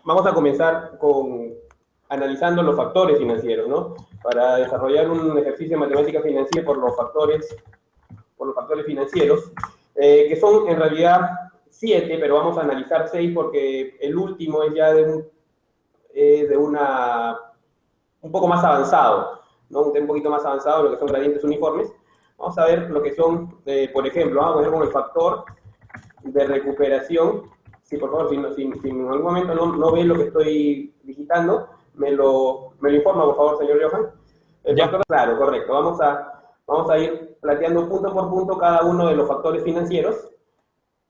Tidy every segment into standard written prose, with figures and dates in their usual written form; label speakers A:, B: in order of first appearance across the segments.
A: Vamos a comenzar analizando los factores financieros, ¿no? Para desarrollar un ejercicio de matemática financiera por los factores financieros, que son en realidad 7, pero vamos a analizar 6 porque el último es ya un poco más avanzado, ¿no? Un poquito más avanzado, lo que son gradientes uniformes. Vamos a ver lo que son, por ejemplo, vamos a ver con el factor de recuperación. Sí, por favor, si en algún momento no ve lo que estoy digitando, me lo informa, por favor, señor Johan. Claro, correcto. Vamos a ir planteando punto por punto cada uno de los factores financieros.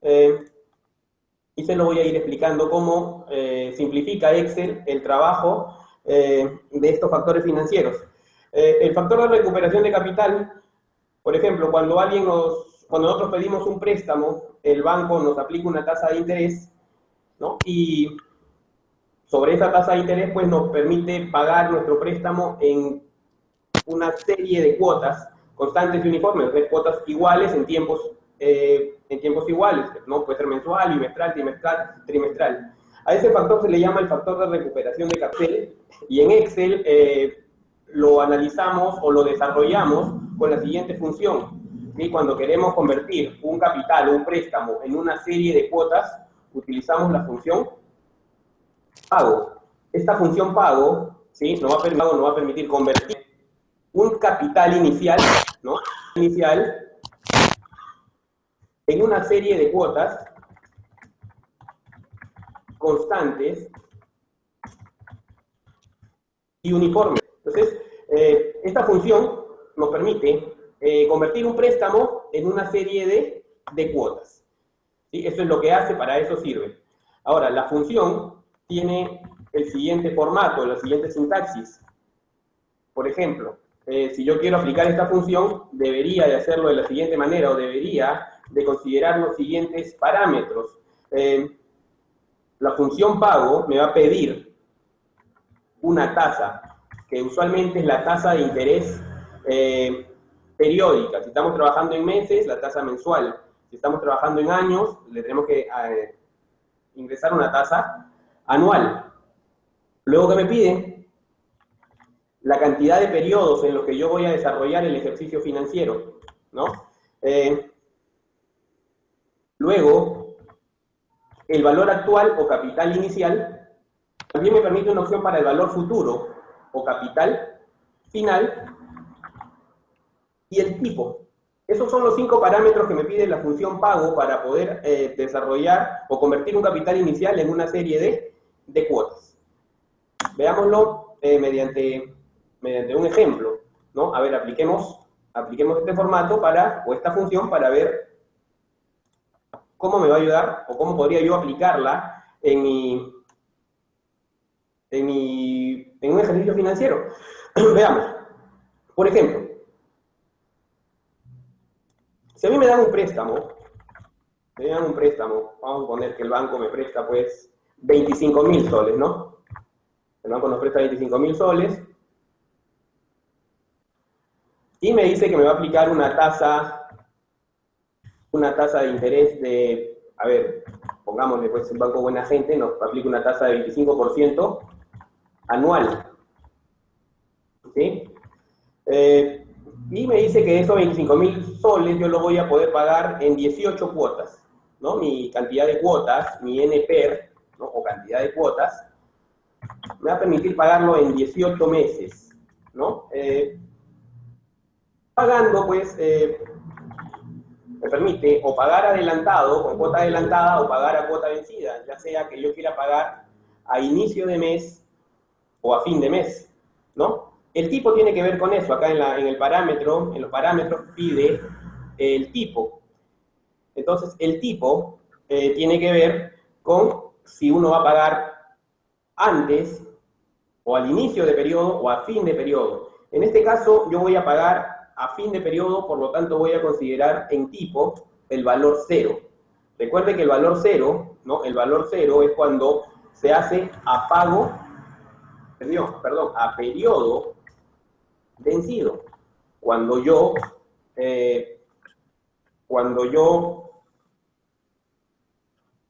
A: Y se lo voy a ir explicando cómo simplifica Excel el trabajo de estos factores financieros. El factor de recuperación de capital, por ejemplo, cuando nosotros pedimos un préstamo, el banco nos aplica una tasa de interés, ¿no? Y sobre esa tasa de interés, pues nos permite pagar nuestro préstamo en una serie de cuotas constantes y uniformes, de cuotas iguales en tiempos iguales, ¿no? Puede ser mensual, bimestral, trimestral. A ese factor se le llama el factor de recuperación de capital, y en Excel lo analizamos o lo desarrollamos con la siguiente función. ¿Sí? Cuando queremos convertir un capital o un préstamo en una serie de cuotas, utilizamos la función pago. Esta función pago, ¿sí? nos va a permitir convertir un capital inicial, ¿no? En una serie de cuotas constantes y uniformes. Entonces, esta función nos permite convertir un préstamo en una serie de cuotas. ¿Sí? Eso es lo que hace, para eso sirve. Ahora, la función tiene el siguiente formato, la siguiente sintaxis. Por ejemplo, si yo quiero aplicar esta función, debería de hacerlo de la siguiente manera, o debería de considerar los siguientes parámetros. La función pago me va a pedir una tasa, que usualmente es la tasa de interés periódica. Si estamos trabajando en meses, la tasa mensual. Si estamos trabajando en años, le tenemos que ingresar una tasa anual. Luego, que me pide la cantidad de periodos en los que yo voy a desarrollar el ejercicio financiero, ¿no? Luego, el valor actual o capital inicial. También me permite una opción para el valor futuro o capital final, y el tipo. Esos son los 5 parámetros que me pide la función pago para poder desarrollar o convertir un capital inicial en una serie de cuotas. Veámoslo mediante un ejemplo, ¿no? A ver, apliquemos este formato o esta función para ver cómo me va a ayudar o cómo podría yo aplicarla en un ejercicio financiero. Veamos. Por ejemplo, si a mí me dan un préstamo, vamos a poner que el banco me presta pues 25.000 soles, ¿no? El banco nos presta 25.000 soles y me dice que me va a aplicar una tasa de interés de, a ver, pongámosle pues el banco buena gente, nos aplica una tasa de 25% anual. ¿Sí? Y me dice que esos 25.000 soles yo lo voy a poder pagar en 18 cuotas, ¿no? Mi cantidad de cuotas, mi NPER, ¿no? O cantidad de cuotas, me va a permitir pagarlo en 18 meses, ¿no? Pagando, pues, me permite o pagar adelantado, con cuota adelantada, o pagar a cuota vencida, ya sea que yo quiera pagar a inicio de mes o a fin de mes, ¿no? El tipo tiene que ver con eso. Acá en los parámetros pide el tipo. Entonces, el tipo tiene que ver con si uno va a pagar antes, o al inicio de periodo, o a fin de periodo. En este caso, yo voy a pagar a fin de periodo, por lo tanto voy a considerar en tipo el valor 0. Recuerde que el valor 0, ¿no? El valor 0 es cuando se hace a periodo vencido. Cuando yo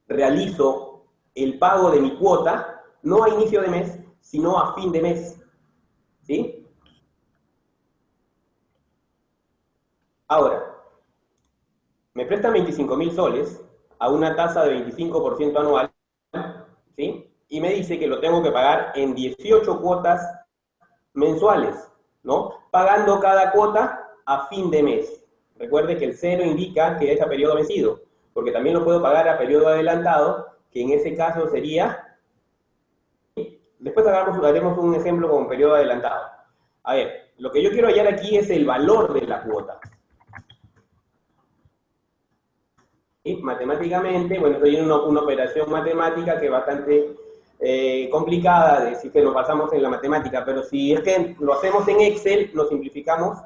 A: realizo el pago de mi cuota, no a inicio de mes, sino a fin de mes. ¿Sí? Ahora, me prestan 25.000 soles a una tasa de 25% anual, ¿sí? Y me dice que lo tengo que pagar en 18 cuotas mensuales, ¿no? Pagando cada cuota a fin de mes. Recuerde que el 0 indica que es a periodo vencido, porque también lo puedo pagar a periodo adelantado, que en ese caso sería... Después haremos un ejemplo con periodo adelantado. A ver, lo que yo quiero hallar aquí es el valor de la cuota. Y matemáticamente, bueno, estoy en una operación matemática que es bastante complicada, de decir que lo pasamos en la matemática, pero si es que lo hacemos en Excel, nos simplificamos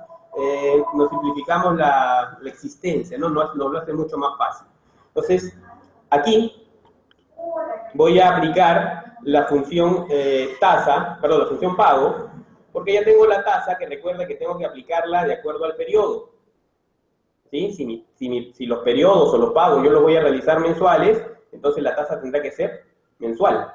A: la existencia, ¿no? Nos lo hace mucho más fácil. Entonces, aquí voy a aplicar la función la función pago, porque ya tengo la tasa que recuerda que tengo que aplicarla de acuerdo al periodo. ¿Sí? Si los periodos o los pagos yo los voy a realizar mensuales, entonces la tasa tendrá que ser mensual.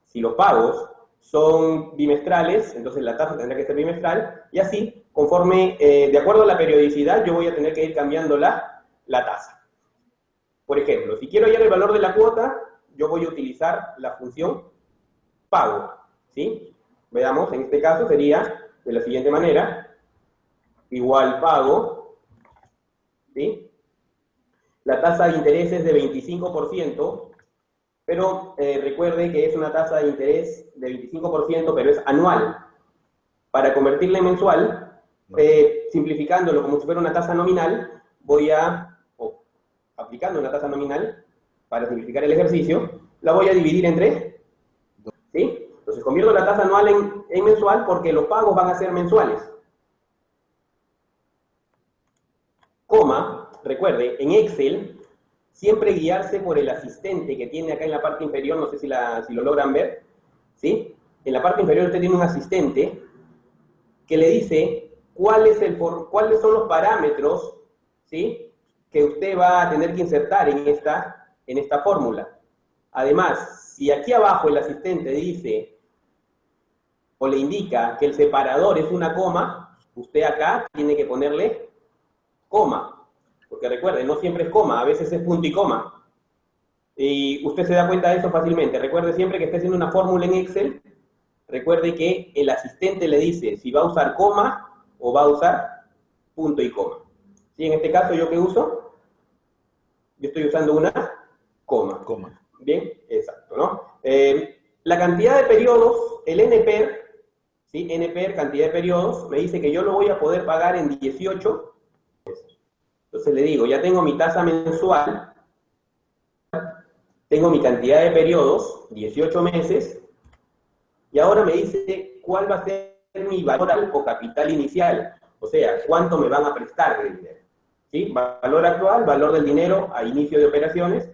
A: Si los pagos son bimestrales, entonces la tasa tendrá que ser bimestral, y así, conforme, de acuerdo a la periodicidad, yo voy a tener que ir cambiando la tasa. Por ejemplo, si quiero hallar el valor de la cuota, yo voy a utilizar la función pago, ¿sí? Veamos, en este caso sería de la siguiente manera, igual pago, ¿sí? La tasa de interés es de 25%, pero recuerde que es una tasa de interés de 25%, pero es anual. Para convertirla en mensual, simplificándolo como si fuera una tasa nominal, aplicando una tasa nominal, para simplificar el ejercicio, la voy a dividir entre, ¿sí? Entonces convierto la tasa anual en mensual porque los pagos van a ser mensuales. Coma, recuerde, en Excel, siempre guiarse por el asistente que tiene acá en la parte inferior, no sé si lo logran ver, ¿sí? En la parte inferior usted tiene un asistente que le dice cuáles son los parámetros, ¿sí?, que usted va a tener que insertar en esta fórmula. Además, si aquí abajo el asistente dice o le indica que el separador es una coma, usted acá tiene que ponerle coma, porque recuerde, no siempre es coma, a veces es punto y coma. Y usted se da cuenta de eso fácilmente. Recuerde siempre que esté haciendo una fórmula en Excel, recuerde que el asistente le dice si va a usar coma o va a usar punto y coma. ¿Sí? En este caso, ¿yo qué uso? Yo estoy usando una coma. Bien, exacto, ¿no? La cantidad de periodos, el NPER, ¿sí? NPER, cantidad de periodos, me dice que yo lo voy a poder pagar en 18. Entonces le digo, ya tengo mi tasa mensual, tengo mi cantidad de periodos, 18 meses, y ahora me dice cuál va a ser mi valor o capital inicial, o sea, cuánto me van a prestar de dinero. ¿Sí? Valor actual, valor del dinero a inicio de operaciones,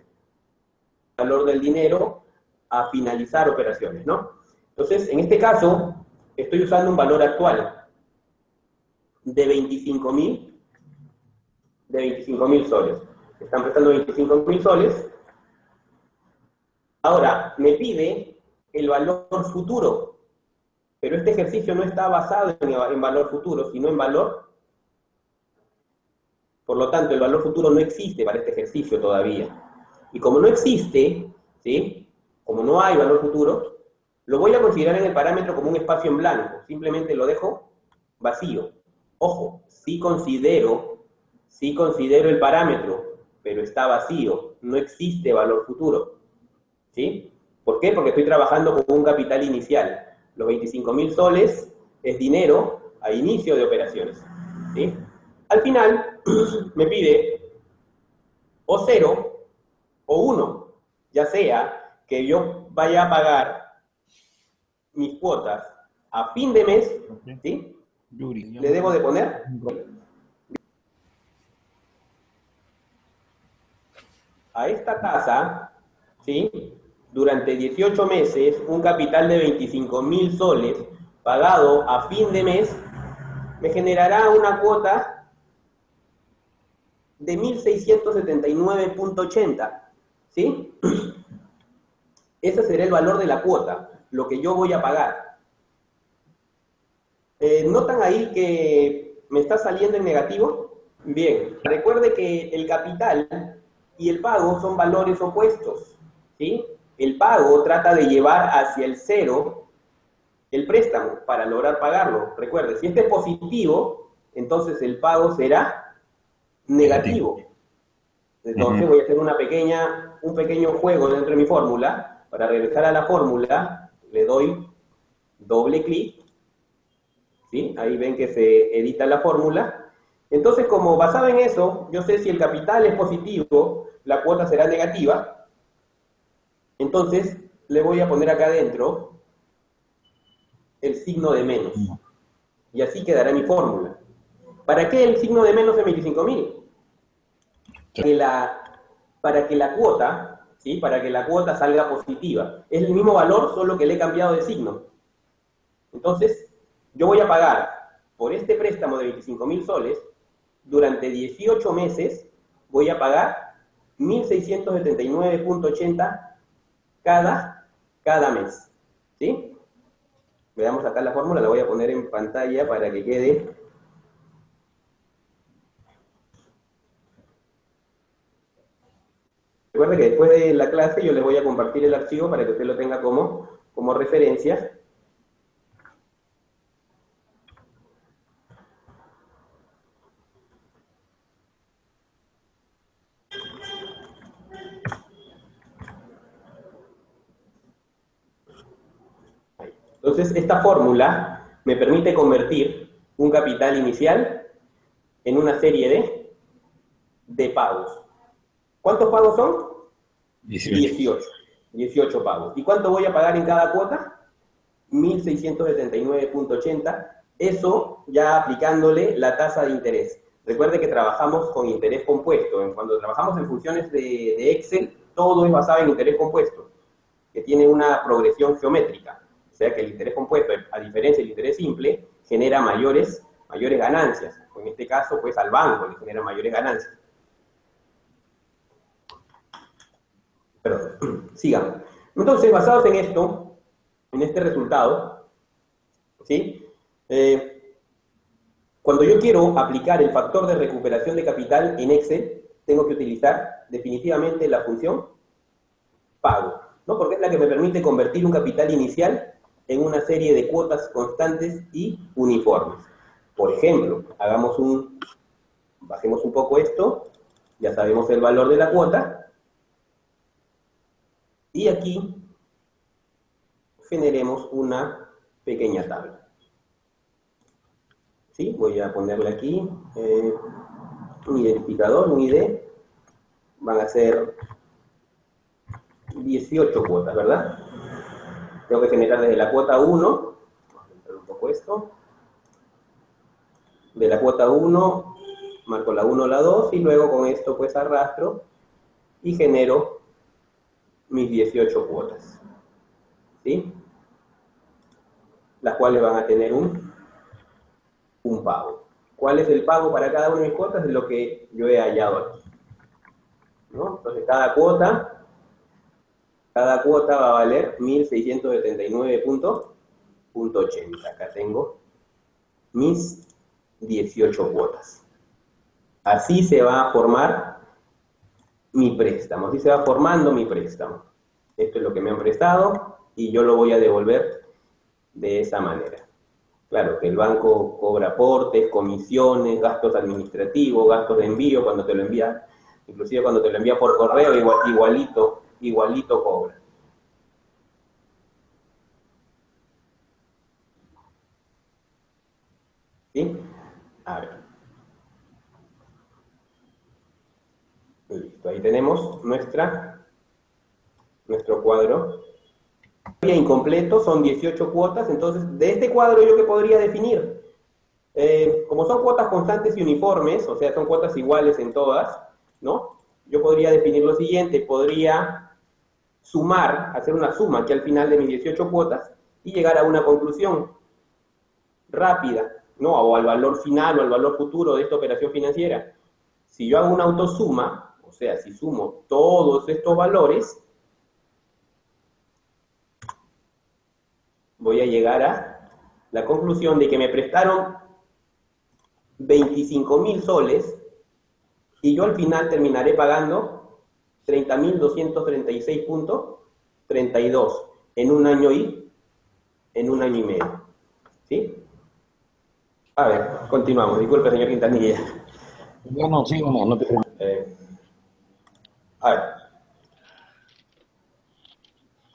A: valor del dinero a finalizar operaciones, ¿no? Entonces, en este caso, estoy usando un valor actual de 25.000 soles. Están prestando 25.000 soles. Ahora, me pide el valor futuro, pero este ejercicio no está basado en valor futuro, sino en valor. Por lo tanto, el valor futuro no existe para este ejercicio todavía. Y como no existe, ¿sí?, como no hay valor futuro, lo voy a considerar en el parámetro como un espacio en blanco. Simplemente lo dejo vacío. Ojo, sí considero el parámetro, pero está vacío. No existe valor futuro. ¿Sí? ¿Por qué? Porque estoy trabajando con un capital inicial. Los 25.000 soles es dinero a inicio de operaciones. ¿Sí? Al final, me pide o 0 o 1, ya sea que yo vaya a pagar mis cuotas a fin de mes, ¿sí? Le debo de poner a esta tasa, ¿sí?, durante 18 meses, un capital de 25.000 soles pagado a fin de mes, me generará una cuota de 1.679.80, ¿sí? ese será el valor de la cuota, lo que yo voy a pagar. ¿Notan ahí que me está saliendo en negativo? Bien, recuerde que el capital y el pago son valores opuestos, ¿sí? El pago trata de llevar hacia el cero el préstamo para lograr pagarlo. Recuerde, si este es positivo, entonces el pago será negativo. Entonces voy a hacer un pequeño juego dentro de mi fórmula. Para regresar a la fórmula, le doy doble clic, ¿sí? Ahí ven que se edita la fórmula. Entonces, como basado en eso, yo sé si el capital es positivo, la cuota será negativa. Entonces, le voy a poner acá adentro el signo de menos. Y así quedará mi fórmula. ¿Para qué el signo de menos en 25.000? Para que la cuota, ¿sí? Para que la cuota salga positiva. Es el mismo valor, solo que le he cambiado de signo. Entonces, yo voy a pagar por este préstamo de 25.000 soles, durante 18 meses, voy a pagar 1.679.80 cada mes. ¿Sí? Veamos acá la fórmula, la voy a poner en pantalla para que quede. Recuerde que después de la clase yo les voy a compartir el archivo para que usted lo tenga como referencia. Entonces, esta fórmula me permite convertir un capital inicial en una serie de pagos. ¿Cuántos pagos son? 18 pagos. ¿Y cuánto voy a pagar en cada cuota? 1.679.80. Eso ya aplicándole la tasa de interés. Recuerde que trabajamos con interés compuesto. Cuando trabajamos en funciones de Excel, todo es basado en interés compuesto, que tiene una progresión geométrica. O sea que el interés compuesto, a diferencia del interés simple, genera mayores ganancias. En este caso, pues al banco le genera mayores ganancias. Perdón, sigamos. Entonces, basados en esto, en este resultado, ¿sí? Cuando yo quiero aplicar el factor de recuperación de capital en Excel, tengo que utilizar definitivamente la función pago, ¿no? Porque es la que me permite convertir un capital inicial en una serie de cuotas constantes y uniformes. Por ejemplo, bajemos un poco esto, ya sabemos el valor de la cuota, y aquí generemos una pequeña tabla. ¿Sí? Voy a ponerle aquí un identificador, un ID, van a ser 18 cuotas, ¿verdad? Tengo que generar desde la cuota 1, vamos a entrar un poco esto, de la cuota 1, marco la 1, la 2, y luego con esto pues arrastro y genero mis 18 cuotas, ¿sí? Las cuales van a tener un pago. ¿Cuál es el pago para cada una de mis cuotas? Es lo que yo he hallado aquí, ¿no? Entonces cada cuota va a valer 1.679.80. Acá tengo mis 18 cuotas. Así se va a formar mi préstamo, así se va formando mi préstamo. Esto es lo que me han prestado y yo lo voy a devolver de esa manera. Claro, que el banco cobra aportes, comisiones, gastos administrativos, gastos de envío cuando te lo envía, inclusive cuando te lo envía por correo, igualito cobra. ¿Sí? A ver. Listo, ahí tenemos nuestro cuadro. Incompleto, son 18 cuotas, entonces de este cuadro yo que podría definir, como son cuotas constantes y uniformes, o sea, son cuotas iguales en todas, ¿no? Yo podría definir lo siguiente, podría hacer una suma aquí al final de mis 18 cuotas y llegar a una conclusión rápida, ¿no? O al valor final o al valor futuro de esta operación financiera. Si yo hago una autosuma, o sea, si sumo todos estos valores, voy a llegar a la conclusión de que me prestaron 25.000 soles y yo al final terminaré pagando 30.236.32 en un año y medio. ¿Sí? A ver, continuamos. Disculpe, señor Quintanilla.
B: Ya no, sí, no te preocupes.
A: A ver.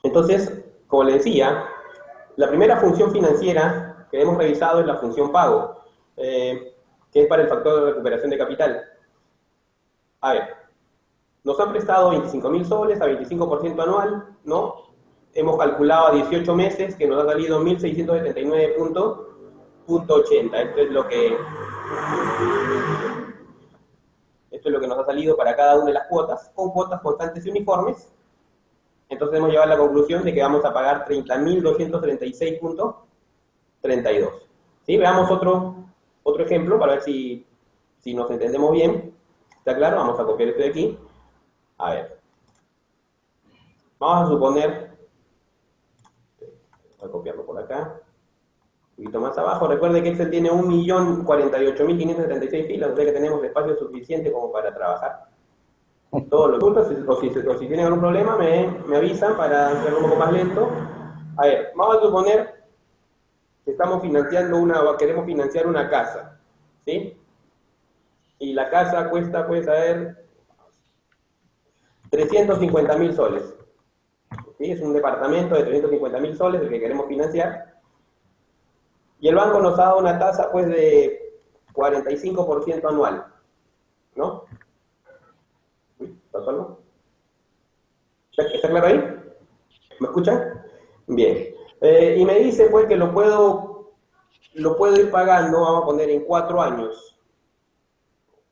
A: Entonces, como le decía, la primera función financiera que hemos revisado es la función pago, que es para el factor de recuperación de capital. A ver, nos han prestado 25.000 soles a 25% anual, ¿no? Hemos calculado a 18 meses que nos ha salido 1.679.80. Esto es lo que nos ha salido para cada una de las cuotas, con cuotas constantes y uniformes. Entonces hemos llegado a la conclusión de que vamos a pagar 30.236.32. ¿Sí? Veamos otro ejemplo para ver si nos entendemos bien. ¿Está claro? Vamos a copiar esto de aquí. A ver. Vamos a suponer, voy a copiarlo por acá, un poquito más abajo. Recuerde que Excel tiene 1.048.576 filas, o sea que tenemos espacio suficiente como para trabajar. Todos los puntos, o si tienen algún problema, me avisan para hacerlo un poco más lento. A ver, vamos a suponer que queremos financiar una casa, ¿sí? Y la casa cuesta, pues, a ver, 350.000 soles. ¿Sí? Es un departamento de 350.000 soles el que queremos financiar. Y el banco nos ha dado una tasa, pues, de 45% anual, ¿no? ¿Pasó algo? ¿Está claro ahí? ¿Me escuchan? Bien. Y me dice, pues, que lo puedo ir pagando, vamos a poner, en 4 años,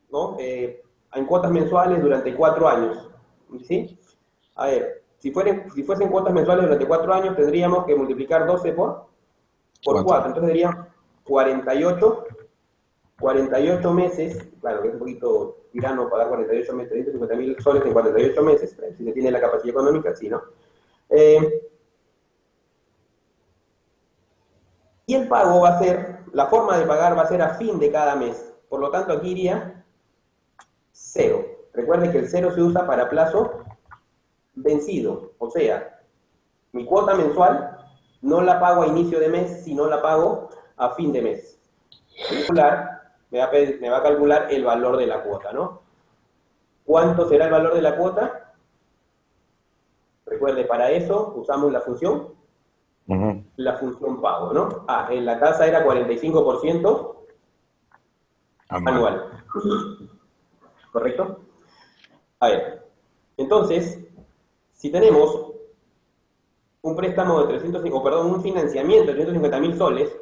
A: ¿no? En cuotas mensuales durante 4 años, ¿sí? A ver, si fuesen cuotas mensuales durante 4 años, tendríamos que multiplicar 12 por 4, entonces serían 48 meses, claro que es un poquito tirano pagar 48 meses, 350.000 soles en 48 meses, si se tiene la capacidad económica, sí, ¿no? Y el pago la forma de pagar va a ser a fin de cada mes, por lo tanto aquí iría 0. Recuerden que el 0 se usa para plazo vencido, o sea, mi cuota mensual no la pago a inicio de mes, sino la pago a fin de mes. Me va a calcular el valor de la cuota, ¿no? ¿Cuánto será el valor de la cuota? Recuerde, para eso usamos la función pago, ¿no? En la tasa era 45% anual. ¿Correcto? A ver, entonces, si tenemos un préstamo de un financiamiento de 350.000 soles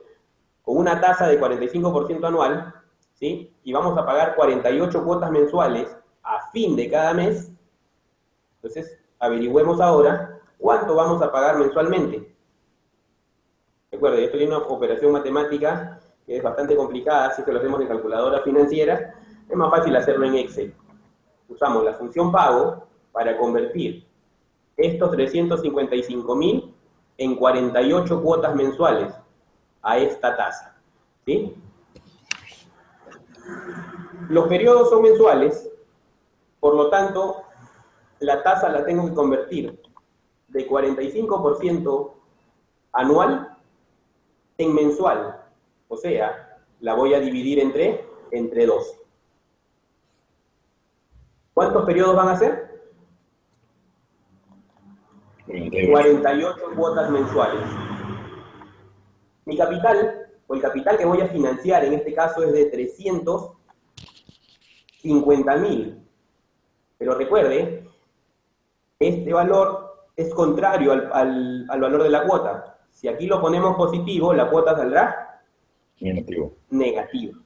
A: con una tasa de 45% anual, ¿sí? Y vamos a pagar 48 cuotas mensuales a fin de cada mes, entonces averigüemos ahora cuánto vamos a pagar mensualmente. Recuerden, esto es una operación matemática que es bastante complicada, así que lo hacemos en calculadora financiera, es más fácil hacerlo en Excel. Usamos la función pago para convertir estos 355.000 en 48 cuotas mensuales a esta tasa, ¿sí? Los periodos son mensuales, por lo tanto, la tasa la tengo que convertir de 45% anual en mensual, o sea, la voy a dividir entre 12. ¿Cuántos periodos van a ser? 48 cuotas mensuales. Mi capital, o el capital que voy a financiar en este caso es de 350.000. Pero recuerde, este valor es contrario al valor de la cuota. Si aquí lo ponemos positivo, la cuota saldrá negativo,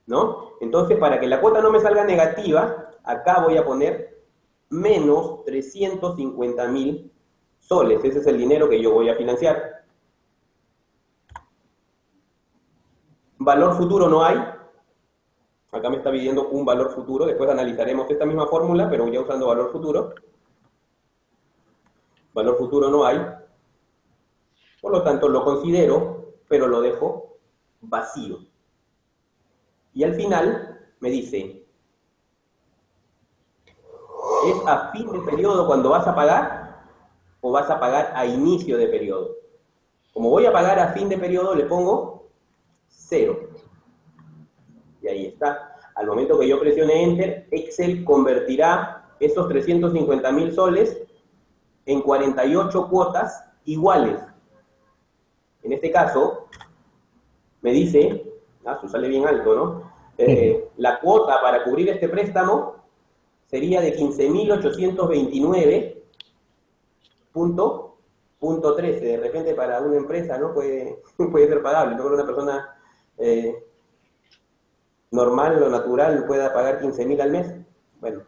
A: ¿no? Entonces, para que la cuota no me salga negativa, acá voy a poner menos 350.000 soles. Ese es el dinero que yo voy a financiar. Valor futuro no hay. Acá me está pidiendo un valor futuro. Después analizaremos esta misma fórmula, pero ya usando valor futuro. Valor futuro no hay. Por lo tanto, lo considero, pero lo dejo vacío. Y al final me dice, ¿es a fin de periodo cuando vas a pagar o vas a pagar a inicio de periodo? Como voy a pagar a fin de periodo, le pongo 0. Y ahí está. Al momento que yo presione Enter, Excel convertirá esos 350.000 soles en 48 cuotas iguales. En este caso, me dice, eso sale bien alto, ¿no? La cuota para cubrir este préstamo sería de 15.829.13. De repente para una empresa, ¿no? Puede ser pagable, no para una persona normal o natural pueda pagar 15.000 al mes. Bueno,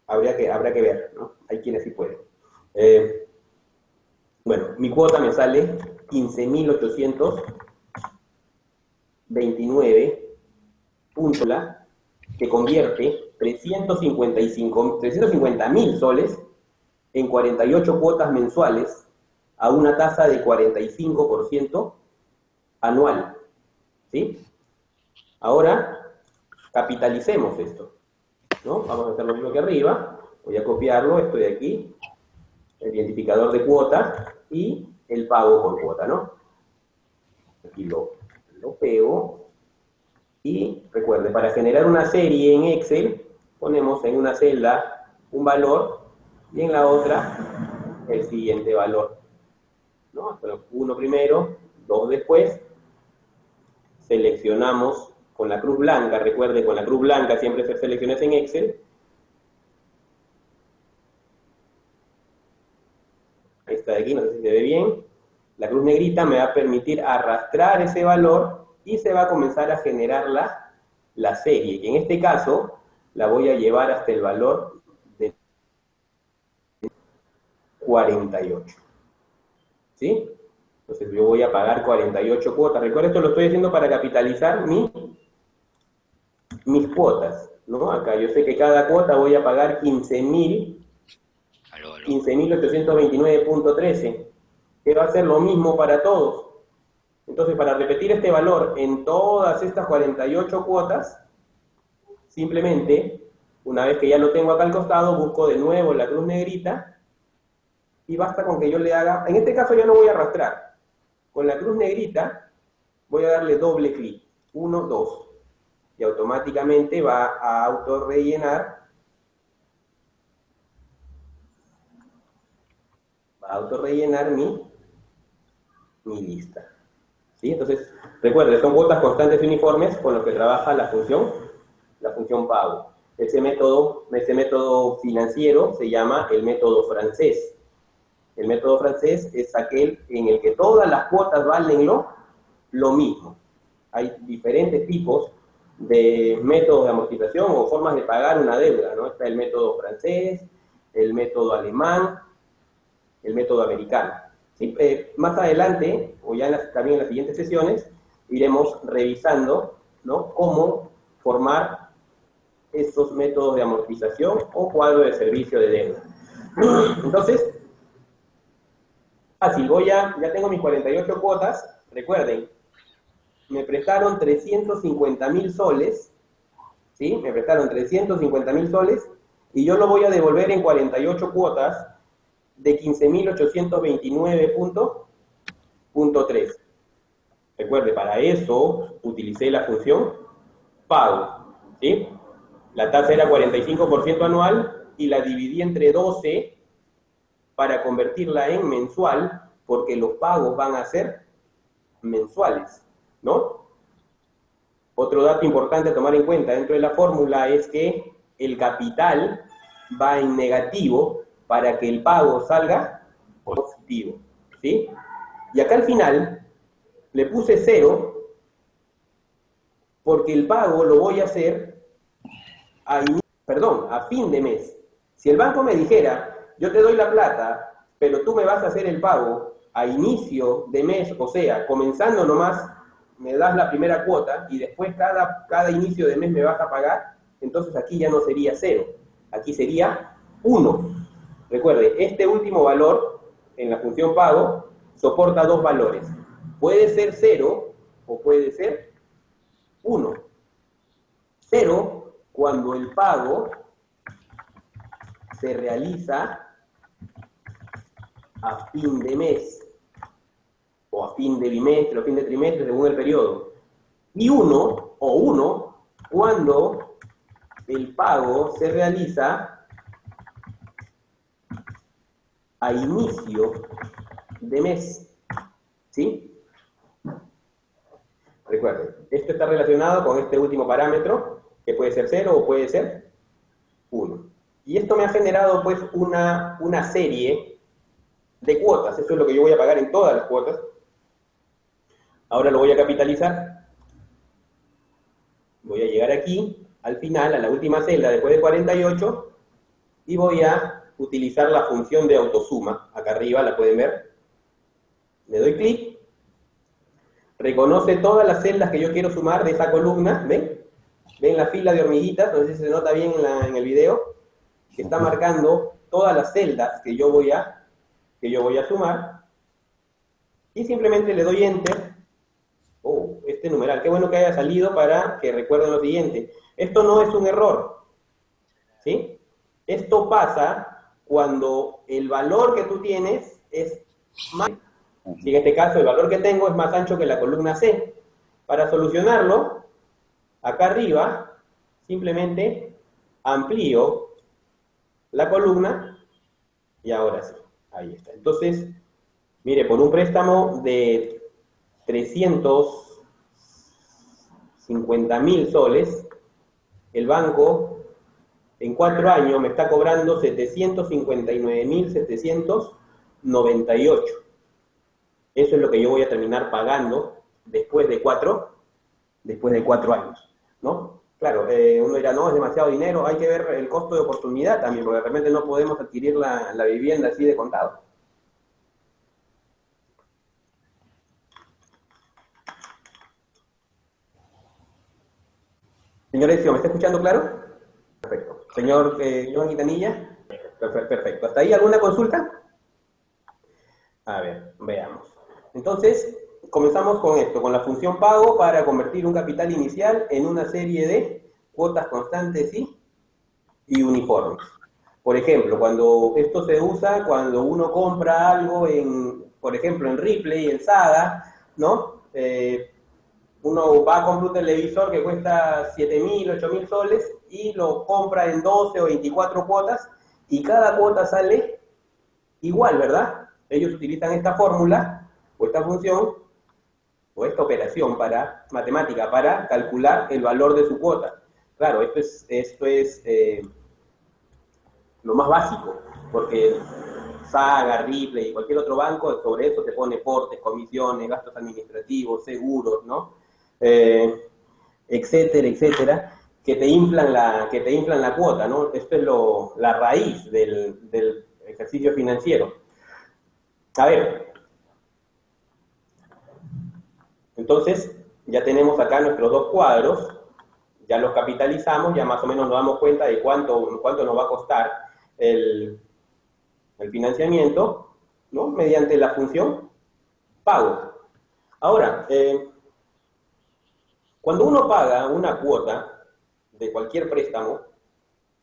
A: habrá que ver, ¿no? Hay quienes sí pueden. Bueno, mi cuota me sale 15.829 puntola, que convierte 350.000 soles en 48 cuotas mensuales a una tasa de 45% anual. ¿Sí? Ahora, capitalicemos esto, ¿no? Vamos a hacer lo mismo que arriba. Voy a copiarlo, esto de aquí, el identificador de cuota y el pago por cuota, ¿no? Aquí lo pego. Y recuerde, para generar una serie en Excel, ponemos en una celda un valor y en la otra el siguiente valor, ¿no? Uno primero, 2 después. Seleccionamos con la cruz blanca, recuerde, con la cruz blanca siempre hacer selecciones en Excel. Esta de aquí, no sé si se ve bien. La cruz negrita me va a permitir arrastrar ese valor y se va a comenzar a generar la serie, que en este caso la voy a llevar hasta el valor de 48. ¿Sí? Entonces yo voy a pagar 48 cuotas. Recuerda, esto lo estoy haciendo para capitalizar mis cuotas, ¿no? Acá yo sé que cada cuota voy a pagar 15.829.13, que va a ser lo mismo para todos. Entonces, para repetir este valor en todas estas 48 cuotas, simplemente, una vez que ya lo tengo acá al costado, busco de nuevo la cruz negrita y basta con que yo le haga, en este caso ya no voy a arrastrar, con la cruz negrita voy a darle doble clic, 1, 2, y automáticamente va a autorrellenar mi lista. ¿Sí? Entonces, recuerden, son cuotas constantes y uniformes con los que trabaja la función pago. Ese método financiero se llama el método francés. El método francés es aquel en el que todas las cuotas valen lo mismo. Hay diferentes tipos de métodos de amortización o formas de pagar una deuda, ¿no? Está el método francés, el método alemán, el método americano. ¿Sí? Más adelante, o ya también en las siguientes sesiones, iremos revisando, ¿no?, cómo formar estos métodos de amortización o cuadro de servicio de deuda. Entonces, fácil, ya tengo mis 48 cuotas. Recuerden, me prestaron 350.000 soles, ¿sí? Me prestaron 350.000 soles y yo lo voy a devolver en 48 cuotas de 15.829.3. Recuerde, para eso utilicé la función pago, ¿sí? La tasa era 45% anual y la dividí entre 12 para convertirla en mensual, porque los pagos van a ser mensuales, ¿no? Otro dato importante a tomar en cuenta dentro de la fórmula es que el capital va en negativo para que el pago salga positivo, ¿sí? Y acá al final le puse 0 porque el pago lo voy a hacer a fin de mes. Si el banco me dijera, yo te doy la plata, pero tú me vas a hacer el pago a inicio de mes, o sea, comenzando nomás, me das la primera cuota y después cada inicio de mes me vas a pagar, entonces aquí ya no sería 0, aquí sería 1. Recuerde, este último valor en la función pago soporta dos valores. Puede ser 0 o puede ser 1. 0 cuando el pago se realiza a fin de mes, o a fin de bimestre, o a fin de trimestre, según el periodo. Y 1 cuando el pago se realiza a inicio de mes. ¿Sí? Recuerden, esto está relacionado con este último parámetro, que puede ser 0 o puede ser 1. Y esto me ha generado, pues, una serie de cuotas. Eso es lo que yo voy a pagar en todas las cuotas. Ahora lo voy a capitalizar. Voy a llegar aquí, al final, a la última celda, después de 48, y voy a utilizar la función de autosuma. Acá arriba la pueden ver. Le doy clic. Reconoce todas las celdas que yo quiero sumar de esa columna. ¿Ven? ¿Ven la fila de hormiguitas? No sé si se nota bien en el video. Que está marcando todas las celdas que yo voy a sumar. Y simplemente le doy Enter. Oh, este numeral. Qué bueno que haya salido para que recuerden lo siguiente. Esto no es un error. ¿Sí? Esto pasa cuando el valor que tú tienes es más. Si en este caso el valor que tengo es más ancho que la columna C. Para solucionarlo, acá arriba, simplemente amplío la columna y ahora sí, ahí está. Entonces, mire, por un préstamo de 350.000 soles, el banco en 4 años me está cobrando 759.798. Eso es lo que yo voy a terminar pagando después de 4 años, ¿no? Claro, uno dirá, no, es demasiado dinero, hay que ver el costo de oportunidad también, porque de repente no podemos adquirir la vivienda así de contado. Señor Ezio, ¿me está escuchando claro? Perfecto. Señor Joan Quintanilla. Perfecto. ¿Hasta ahí alguna consulta? A ver, veamos. Entonces, comenzamos con esto, con la función pago para convertir un capital inicial en una serie de cuotas constantes y uniformes. Por ejemplo, cuando esto se usa, cuando uno compra algo por ejemplo, en Ripley, en Saga, ¿no? Uno va a comprar un televisor que cuesta 7.000, 8.000 soles y lo compra en 12 o 24 cuotas y cada cuota sale igual, ¿verdad? Ellos utilizan esta fórmula o esta función o esta operación matemática para calcular el valor de su cuota. Claro, esto es lo más básico, porque Saga, Ripley y cualquier otro banco, sobre eso te pone portes, comisiones, gastos administrativos, seguros, ¿no? Etcétera, etcétera, que te inflan la cuota, ¿no? Esto es la raíz del ejercicio financiero. A ver, entonces ya tenemos acá nuestros dos cuadros, ya los capitalizamos, ya más o menos nos damos cuenta de cuánto nos va a costar el financiamiento, ¿no? Mediante la función pago. Ahora, cuando uno paga una cuota de cualquier préstamo,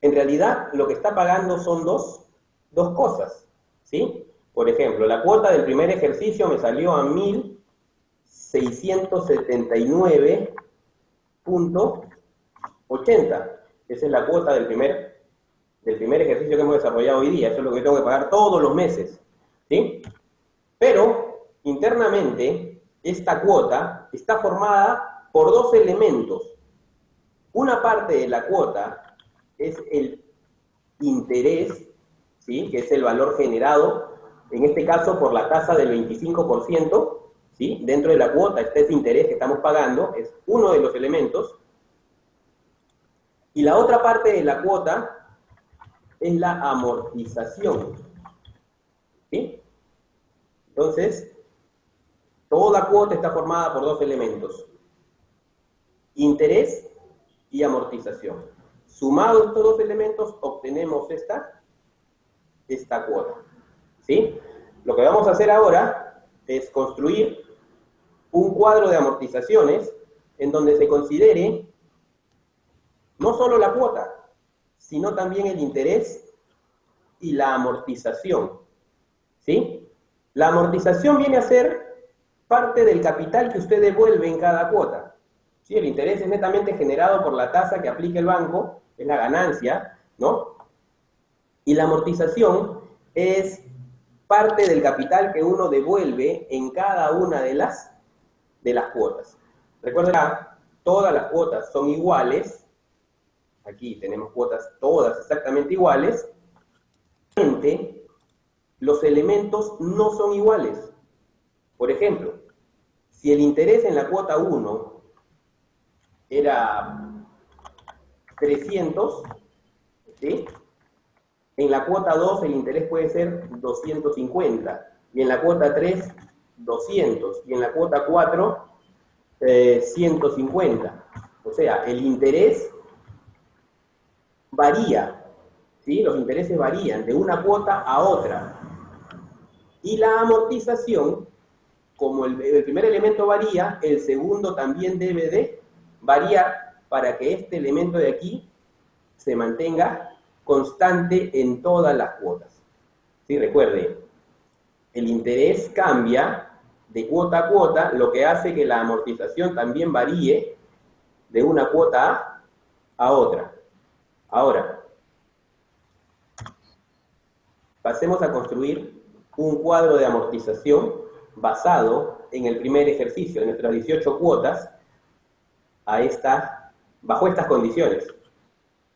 A: en realidad lo que está pagando son dos cosas, ¿sí? Por ejemplo, la cuota del primer ejercicio me salió a 1.679.80. Esa es la cuota del primer ejercicio que hemos desarrollado hoy día. Eso es lo que tengo que pagar todos los meses, ¿sí? Pero, internamente, esta cuota está formada por dos elementos. Una parte de la cuota es el interés, ¿sí? Que es el valor generado, en este caso por la tasa del 25%, ¿sí? Dentro de la cuota está ese interés que estamos pagando, es uno de los elementos. Y la otra parte de la cuota es la amortización, ¿sí? Entonces, toda cuota está formada por dos elementos: interés y amortización. Sumados estos dos elementos, obtenemos esta cuota, ¿sí? Lo que vamos a hacer ahora es construir un cuadro de amortizaciones en donde se considere no solo la cuota, sino también el interés y la amortización, ¿sí? La amortización viene a ser parte del capital que usted devuelve en cada cuota, ¿sí? El interés es netamente generado por la tasa que aplica el banco, es la ganancia, ¿no? Y la amortización es parte del capital que uno devuelve en cada una de las cuotas. Recuerden, todas las cuotas son iguales. Aquí tenemos cuotas todas exactamente iguales. Los elementos no son iguales. Por ejemplo, si el interés en la cuota 1 era 300, ¿sí? En la cuota 2 el interés puede ser 250, y en la cuota 3, 200, y en la cuota 4, 150. O sea, el interés varía, ¿sí? Los intereses varían de una cuota a otra. Y la amortización, como el primer elemento varía, el segundo también debe de variar para que este elemento de aquí se mantenga constante en todas las cuotas. ¿Sí? Recuerde, el interés cambia de cuota a cuota, lo que hace que la amortización también varíe de una cuota a otra. Ahora, pasemos a construir un cuadro de amortización basado en el primer ejercicio de nuestras 18 cuotas bajo estas condiciones.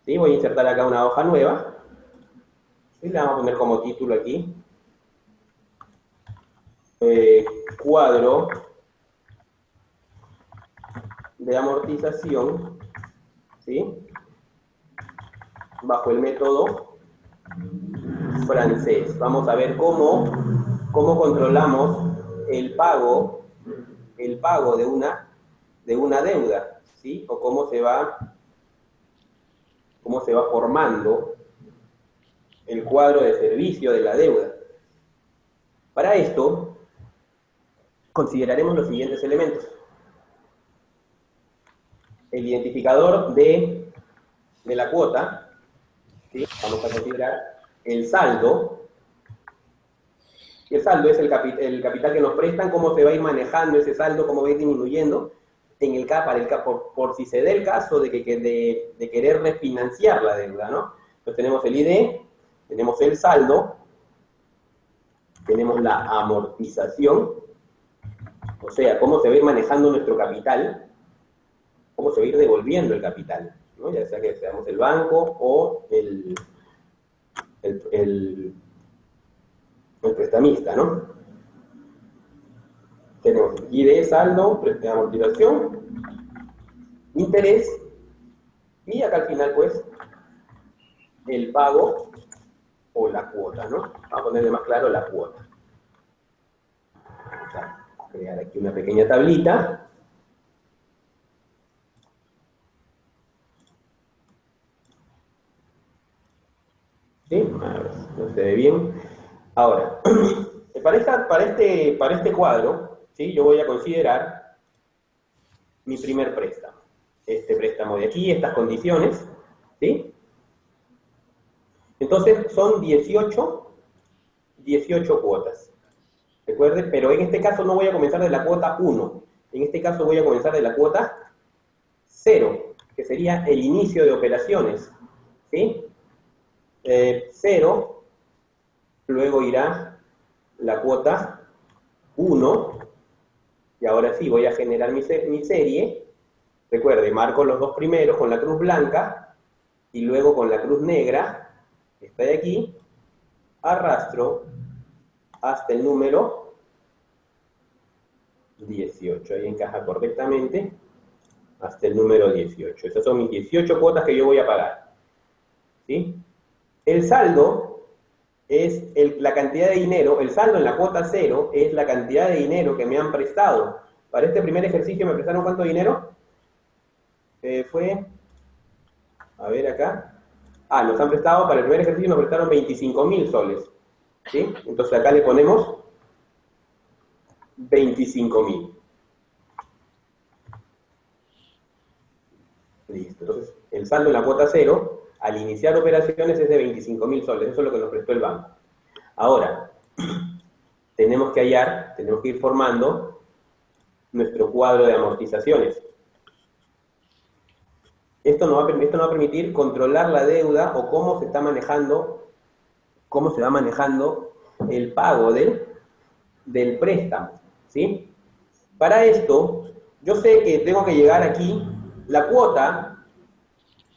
A: ¿Sí? Voy a insertar acá una hoja nueva y le vamos a poner como título aquí cuadro de amortización, ¿sí? Bajo el método francés. Vamos a ver cómo controlamos el pago de una deuda, ¿sí? O cómo se va formando el cuadro de servicio de la deuda. Para esto, consideraremos los siguientes elementos. El identificador de la cuota, ¿sí? Vamos a considerar el saldo. Y el saldo es el capital que nos prestan, cómo se va a ir manejando ese saldo, cómo va a ir disminuyendo, por si se dé el caso de querer refinanciar la deuda, ¿no? Entonces tenemos el ID, tenemos el saldo, tenemos la amortización, o sea, cómo se va a ir manejando nuestro capital, cómo se va a ir devolviendo el capital, ¿no? Ya sea que seamos el banco o el prestamista, ¿no? Tenemos ID, saldo, amortización, interés, y acá al final, pues, el pago o la cuota, ¿no? Vamos a ponerle más claro la cuota. Vamos a crear aquí una pequeña tablita. ¿Sí? A ver si no se ve bien. Ahora, para este cuadro, ¿sí? Yo voy a considerar mi primer préstamo. Este préstamo de aquí, estas condiciones, ¿sí? Entonces, son 18 cuotas. Recuerde, pero en este caso no voy a comenzar de la cuota 1. En este caso voy a comenzar de la cuota 0, que sería el inicio de operaciones, ¿sí? 0, luego irá la cuota 1, y ahora sí voy a generar mi serie. Recuerde, marco los dos primeros con la cruz blanca, y luego con la cruz negra, esta de aquí, arrastro hasta el número 18, ahí encaja correctamente, hasta el número 18. Esas son mis 18 cuotas que yo voy a pagar, ¿sí? El saldo es la cantidad de dinero, el saldo en la cuota 0 es la cantidad de dinero que me han prestado. Para este primer ejercicio me prestaron ¿cuánto dinero? A ver acá, nos han prestado, para el primer ejercicio nos prestaron 25.000 soles, ¿sí? Entonces acá le ponemos 25.000. Listo. Entonces, el saldo en la cuota cero, al iniciar operaciones, es de 25.000 soles. Eso es lo que nos prestó el banco. Ahora, tenemos que ir formando nuestro cuadro de amortizaciones. Esto nos va a permitir controlar la deuda o cómo se va manejando el pago del préstamo, ¿sí? Para esto, yo sé que tengo que llegar aquí, la cuota,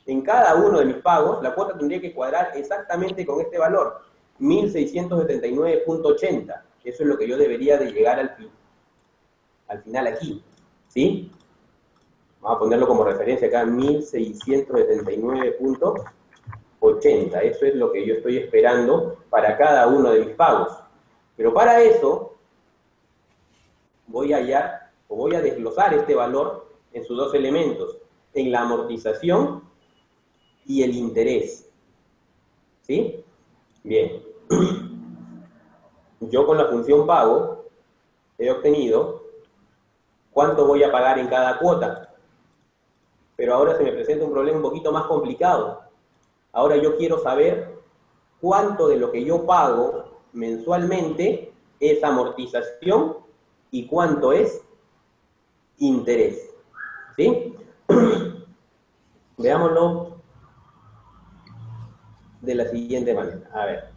A: en cada uno de mis pagos, la cuota tendría que cuadrar exactamente con este valor, 1.679.80. Eso es lo que yo debería de llegar al final aquí, ¿sí? Vamos a ponerlo como referencia acá, 1.679.80. Eso es lo que yo estoy esperando para cada uno de mis pagos. Pero para eso, voy a desglosar este valor en sus dos elementos, en la amortización y el interés. ¿Sí? Bien. Yo con la función pago he obtenido cuánto voy a pagar en cada cuota. Pero ahora se me presenta un problema un poquito más complicado. Ahora yo quiero saber cuánto de lo que yo pago mensualmente es amortización y cuánto es interés. ¿Sí? Veámoslo de la siguiente manera. A ver.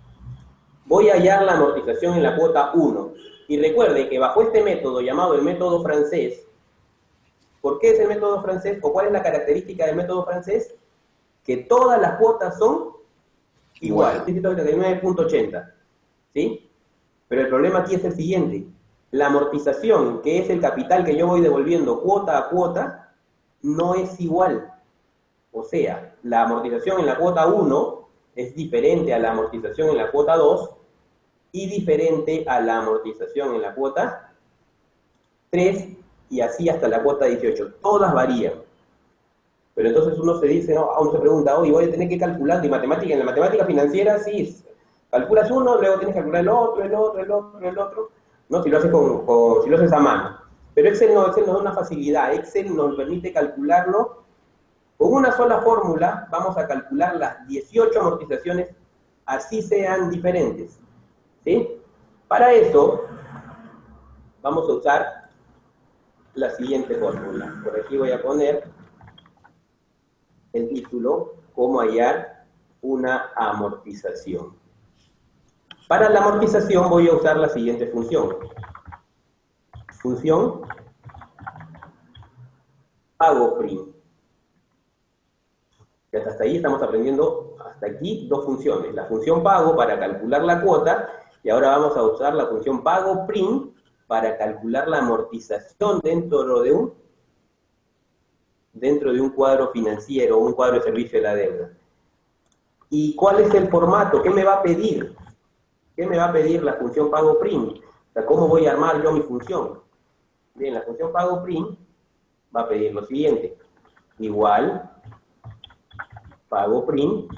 A: Voy a hallar la amortización en la cuota 1. Y recuerde que bajo este método llamado el método francés, ¿por qué es el método francés? ¿O cuál es la característica del método francés? Que todas las cuotas son igual, 179.80. ¿Sí? Pero el problema aquí es el siguiente. La amortización, que es el capital que yo voy devolviendo cuota a cuota, no es igual. O sea, la amortización en la cuota 1 es diferente a la amortización en la cuota 2 y diferente a la amortización en la cuota 3 y así hasta la cuota 18. Todas varían. Pero entonces uno se dice, no, uno se pregunta, oye, voy a tener que calcular, en la matemática financiera sí, calculas uno, luego tienes que calcular el otro, ¿no? Si lo haces a mano. Pero Excel nos da una facilidad, Excel nos permite calcularlo con una sola fórmula. Vamos a calcular las 18 amortizaciones, así sean diferentes, ¿sí? Para eso, vamos a usar la siguiente fórmula. Por aquí voy a poner el título, cómo hallar una amortización. Para la amortización voy a usar la siguiente función. Función pago prim. Hasta ahí estamos aprendiendo, hasta aquí, dos funciones. La función pago para calcular la cuota, y ahora vamos a usar la función pago prim para calcular la amortización dentro de un cuadro financiero, un cuadro de servicio de la deuda. ¿Y cuál es el formato? ¿Qué me va a pedir? ¿Qué me va a pedir la función pago prim? O sea, ¿cómo voy a armar yo mi función? Bien, la función pago prim va a pedir lo siguiente. Igual pago prim.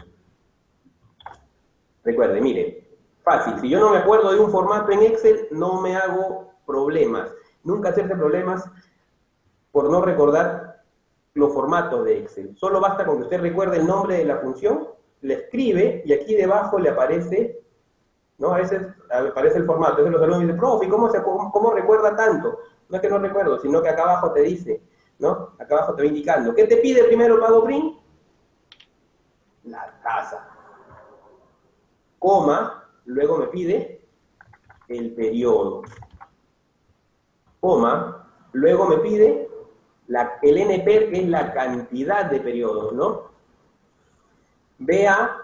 A: Recuerde, mire, fácil. Si yo no me acuerdo de un formato en Excel, no me hago problemas. Nunca hacerse problemas por no recordar los formatos de Excel. Solo basta con que usted recuerde el nombre de la función, le escribe y aquí debajo le aparece, ¿no? A veces aparece el formato. Entonces los alumnos dicen, profe, ¿cómo recuerda tanto? No es que no recuerdo, sino que acá abajo te dice, ¿no? Acá abajo te va indicando. ¿Qué te pide primero pago prim? La tasa. Coma, luego me pide el periodo. Coma, luego me pide el NP, que es la cantidad de periodos, ¿no? BA,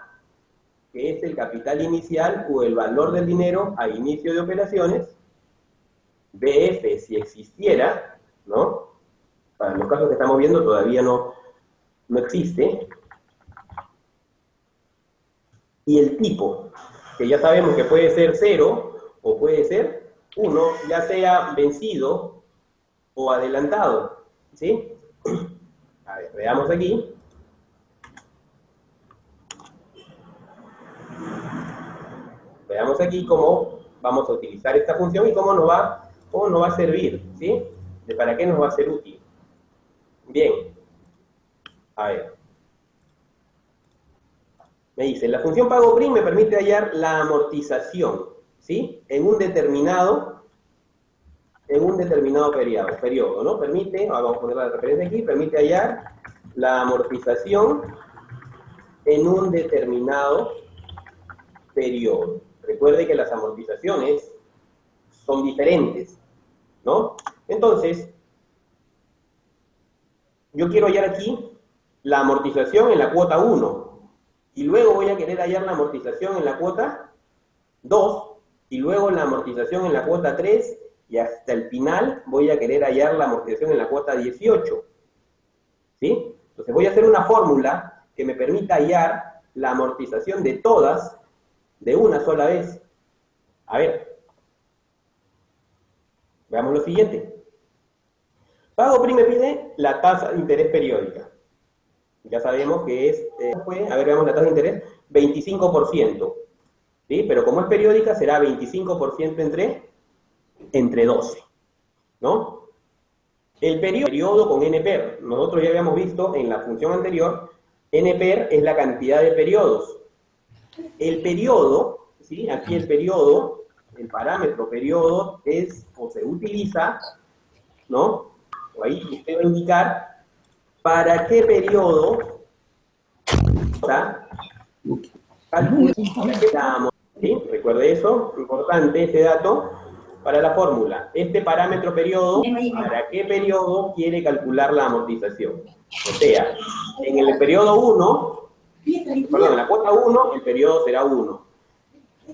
A: que es el capital inicial o el valor del dinero a inicio de operaciones. BF, si existiera, ¿no? Para los casos que estamos viendo todavía no existe. Y el tipo, que ya sabemos que puede ser 0 o puede ser 1, ya sea vencido o adelantado, ¿sí? A ver, veamos aquí. Veamos aquí cómo vamos a utilizar esta función y cómo nos va o no va a servir, ¿sí? ¿De para qué nos va a ser útil? Bien, a ver. Me dice, la función pago PRIM me permite hallar la amortización, ¿sí? En un determinado periodo, ¿no? Permite, vamos a poner la referencia aquí, permite hallar la amortización en un determinado periodo. Recuerde que las amortizaciones son diferentes, ¿no? Entonces, yo quiero hallar aquí la amortización en la cuota 1, y luego voy a querer hallar la amortización en la cuota 2, y luego la amortización en la cuota 3, y hasta el final voy a querer hallar la amortización en la cuota 18. ¿Sí? Entonces voy a hacer una fórmula que me permita hallar la amortización de todas de una sola vez. A ver, veamos lo siguiente. Pago PRIM me pide la tasa de interés periódica. Ya sabemos que es, a ver, veamos la tasa de interés, 25%. ¿Sí? Pero como es periódica, será 25% entre 12. ¿No? El periodo con NPER. Nosotros ya habíamos visto en la función anterior, NPER es la cantidad de periodos. El periodo, ¿sí? Aquí el periodo, el parámetro periodo es, o se utiliza, ¿no? O ahí usted va a indicar para qué periodo calculamos, ¿sí? Recuerde eso, importante ese dato para la fórmula. Este parámetro periodo, ¿para qué periodo quiere calcular la amortización? O sea, en el periodo 1, perdón, en la cuota 1, el periodo será 1.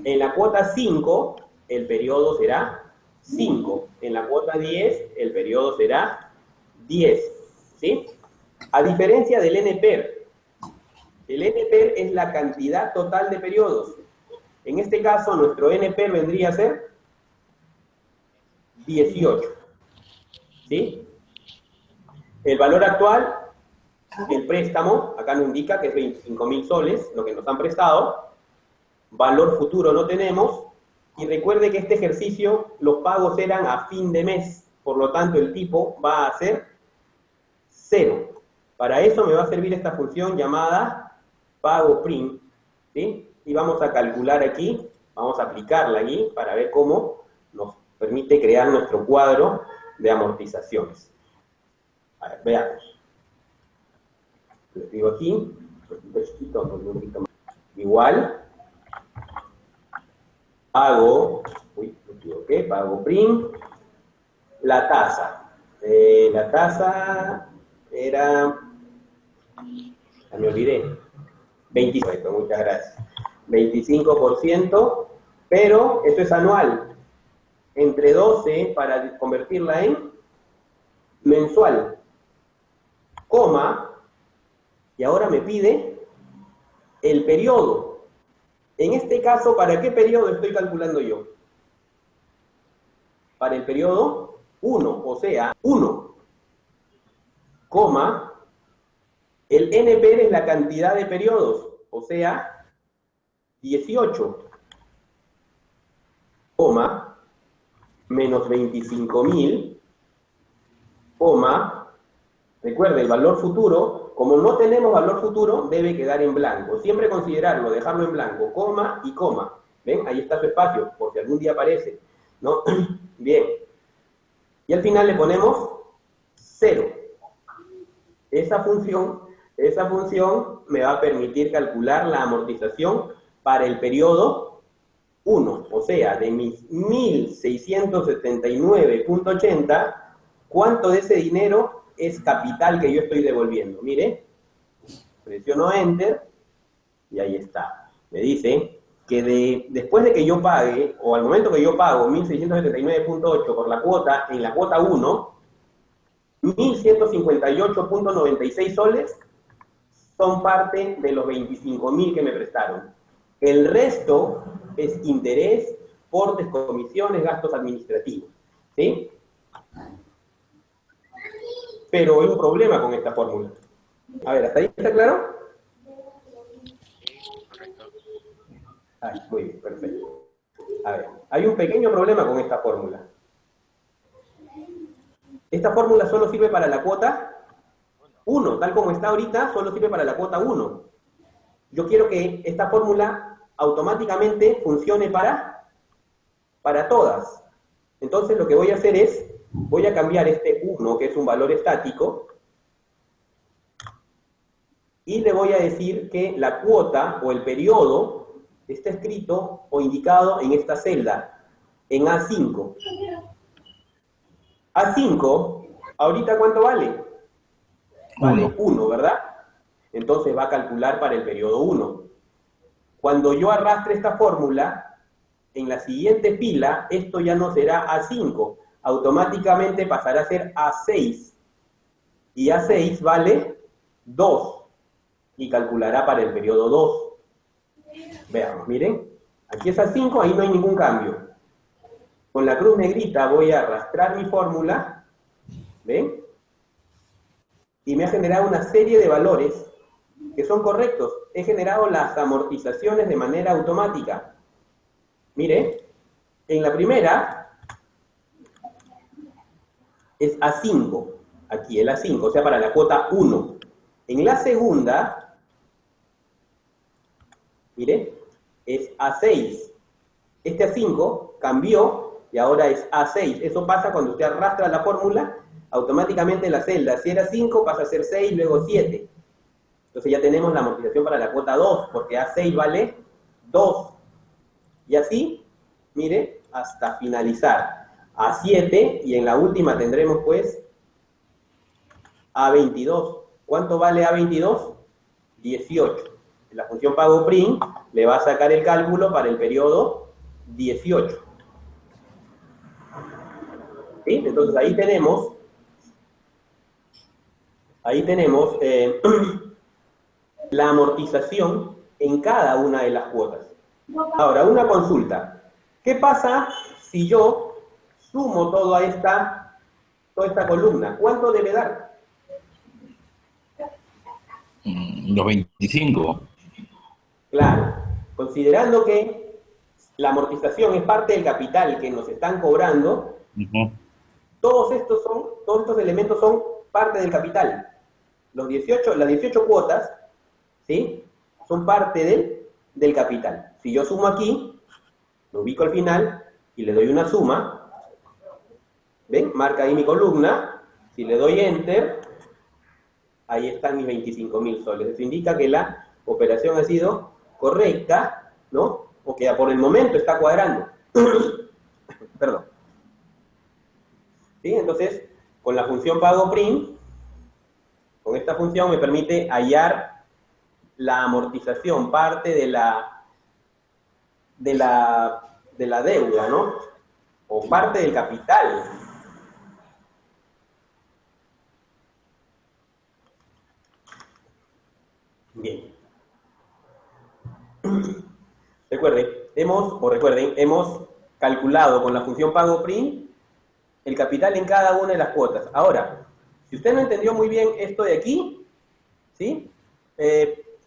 A: En la cuota 5, el periodo será 5. En la cuota 10, el periodo será 10. ¿Sí? A diferencia del NPER, el NPER es la cantidad total de periodos. En este caso, nuestro NPER vendría a ser 18. ¿Sí? El valor actual, el préstamo, acá nos indica que es 25.000 soles, lo que nos han prestado. Valor futuro no tenemos. Y recuerde que este ejercicio, los pagos eran a fin de mes. Por lo tanto, el tipo va a ser 0. Para eso me va a servir esta función llamada pago PRIM, ¿sí? Y vamos a calcular aquí, vamos a aplicarla aquí para ver cómo nos permite crear nuestro cuadro de amortizaciones. A ver, veamos. Lo escribo aquí, un poquito más. Igual, pago, pago PRIM, la tasa. La tasa era, ya me olvidé, 25%, muchas gracias. 25%, pero eso es anual. Entre 12 para convertirla en mensual. Coma, y ahora me pide el periodo. En este caso, ¿para qué periodo estoy calculando yo? Para el periodo 1, o sea, 1, coma, el NPER es la cantidad de periodos, o sea, 18, coma, menos 25.000, coma, recuerde, el valor futuro, como no tenemos valor futuro, debe quedar en blanco. Siempre considerarlo, dejarlo en blanco, coma y coma. ¿Ven? Ahí está su espacio, por si algún día aparece, ¿no? Bien. Y al final le ponemos 0. Esa función me va a permitir calcular la amortización para el periodo 1, o sea, de mis 1.679.80, ¿cuánto de ese dinero es capital que yo estoy devolviendo? Mire, presiono Enter y ahí está. Me dice que después de que yo pague, o al momento que yo pago 1.679.8 por la cuota, en la cuota 1, 1.158.96 soles son parte de los 25.000 que me prestaron. El resto es interés, portes, comisiones, gastos administrativos. ¿Sí? Pero hay un problema con esta fórmula. A ver, ¿hasta ahí está claro? Muy bien, perfecto. A ver, hay un pequeño problema con esta fórmula. Esta fórmula solo sirve para la cuota 1, tal como está ahorita, solo sirve para la cuota 1. Yo quiero que esta fórmula automáticamente funcione para todas. Entonces lo que voy a hacer es, voy a cambiar este 1, que es un valor estático, y le voy a decir que la cuota o el periodo está escrito o indicado en esta celda, en A5. A5, ¿ahorita cuánto vale? Vale 1, ¿verdad? Entonces va a calcular para el periodo 1. Cuando yo arrastre esta fórmula, en la siguiente fila, esto ya no será A5, automáticamente pasará a ser A6. Y A6 vale 2. Y calculará para el periodo 2. Veamos, miren. Aquí es A5, ahí no hay ningún cambio. Con la cruz negrita voy a arrastrar mi fórmula. ¿Ven? Y me ha generado una serie de valores que son correctos. He generado las amortizaciones de manera automática. Mire, en la primera es A5. Aquí el A5, o sea, para la cuota 1. En la segunda, mire, es A6. Este A5 cambió y ahora es A6. Eso pasa cuando usted arrastra la fórmula, automáticamente la celda, si era 5, pasa a ser 6, luego 7. Entonces ya tenemos la amortización para la cuota 2, porque A6 vale 2. Y así, mire, hasta finalizar. A7, y en la última tendremos pues A22. ¿Cuánto vale A22? 18. La función pago print le va a sacar el cálculo para el periodo 18. ¿Sí? Entonces ahí tenemos la amortización en cada una de las cuotas. Ahora, una consulta. ¿Qué pasa si yo sumo toda esta columna? ¿Cuánto debe dar?
B: Los 25.
A: Claro. Considerando que la amortización es parte del capital que nos están cobrando, todos estos elementos son parte del capital. Las 18 cuotas, ¿sí?, son parte del capital. Si yo sumo aquí, lo ubico al final y le doy una suma, ¿ven? Marca ahí mi columna. Si le doy Enter, ahí están mis 25.000 soles. Eso indica que la operación ha sido correcta, ¿no? O que por el momento está cuadrando. Perdón. ¿Sí? Entonces, con la función pago print, con esta función me permite hallar la amortización, parte de la deuda, ¿no? O parte del capital. Bien. Recuerden, hemos calculado con la función pago print el capital en cada una de las cuotas. Ahora, si usted no entendió muy bien esto de aquí, ¿sí?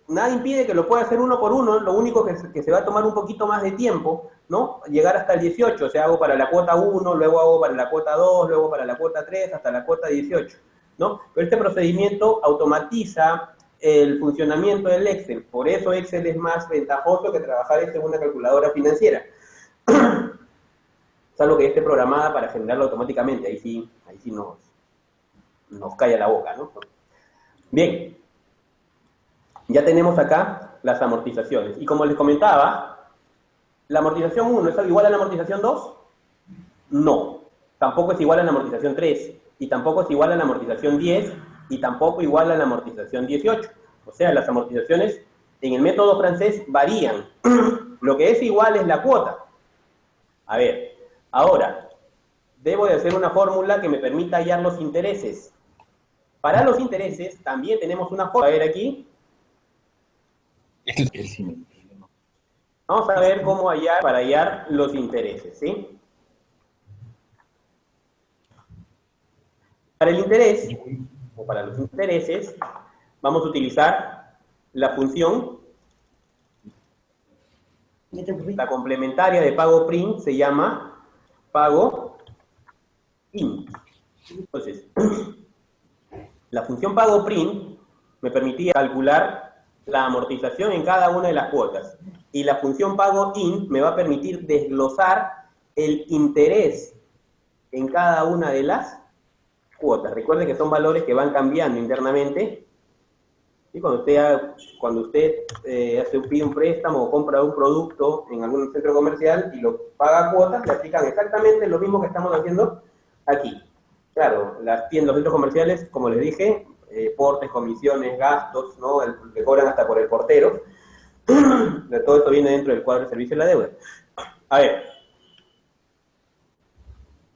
A: Nada impide que lo pueda hacer uno por uno, lo único que se va a tomar un poquito más de tiempo, ¿no? Llegar hasta el 18, o sea, hago para la cuota 1, luego hago para la cuota 2, luego para la cuota 3, hasta la cuota 18, ¿no? Pero este procedimiento automatiza el funcionamiento del Excel, por eso Excel es más ventajoso que trabajar en una calculadora financiera. Salvo que esté programada para generarlo automáticamente, ahí sí nos calla la boca, ¿no? Bien, ya tenemos acá las amortizaciones. Y como les comentaba, ¿la amortización 1 es igual a la amortización 2? No. Tampoco es igual a la amortización 3. Y tampoco es igual a la amortización 10. Y tampoco igual a la amortización 18. O sea, las amortizaciones en el método francés varían. Lo que es igual es la cuota. A ver, ahora, debo de hacer una fórmula que me permita hallar los intereses. Para los intereses también tenemos una fórmula. A ver aquí. Vamos a ver cómo para hallar los intereses, ¿sí? Para el interés, o para los intereses, vamos a utilizar la función, la complementaria de pago print se llama pago int. Entonces, la función pago print me permitía calcular la amortización en cada una de las cuotas. Y la función pago in me va a permitir desglosar el interés en cada una de las cuotas. Recuerden que son valores que van cambiando internamente. ¿Sí? Cuando usted pide un préstamo o compra un producto en algún centro comercial y lo paga a cuotas, le aplican exactamente lo mismo que estamos haciendo aquí. Claro, los centros comerciales, como les dije, portes, comisiones, gastos, ¿no? Le cobran hasta por el portero. Todo esto viene dentro del cuadro de servicio de la deuda. A ver,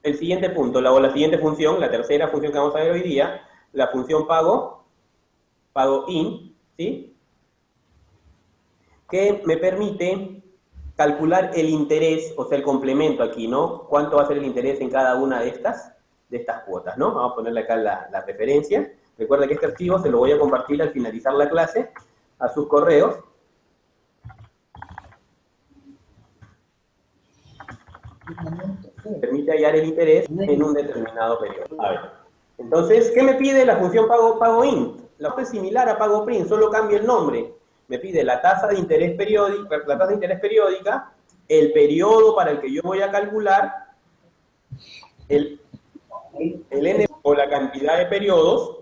A: el siguiente punto, la siguiente función, la tercera función que vamos a ver hoy día, la función pago in, ¿sí? Que me permite calcular el interés, o sea, el complemento aquí, ¿no? ¿Cuánto va a ser el interés en cada una de estas cuotas, ¿no? Vamos a ponerle acá la referencia. Recuerda que este archivo se lo voy a compartir al finalizar la clase a sus correos. Permite hallar el interés en un determinado periodo. A ver. Entonces, ¿qué me pide la función pago in? La función es similar a pago print, solo cambia el nombre. Me pide la tasa de interés periódica, el periodo para el que yo voy a calcular, el N o la cantidad de periodos,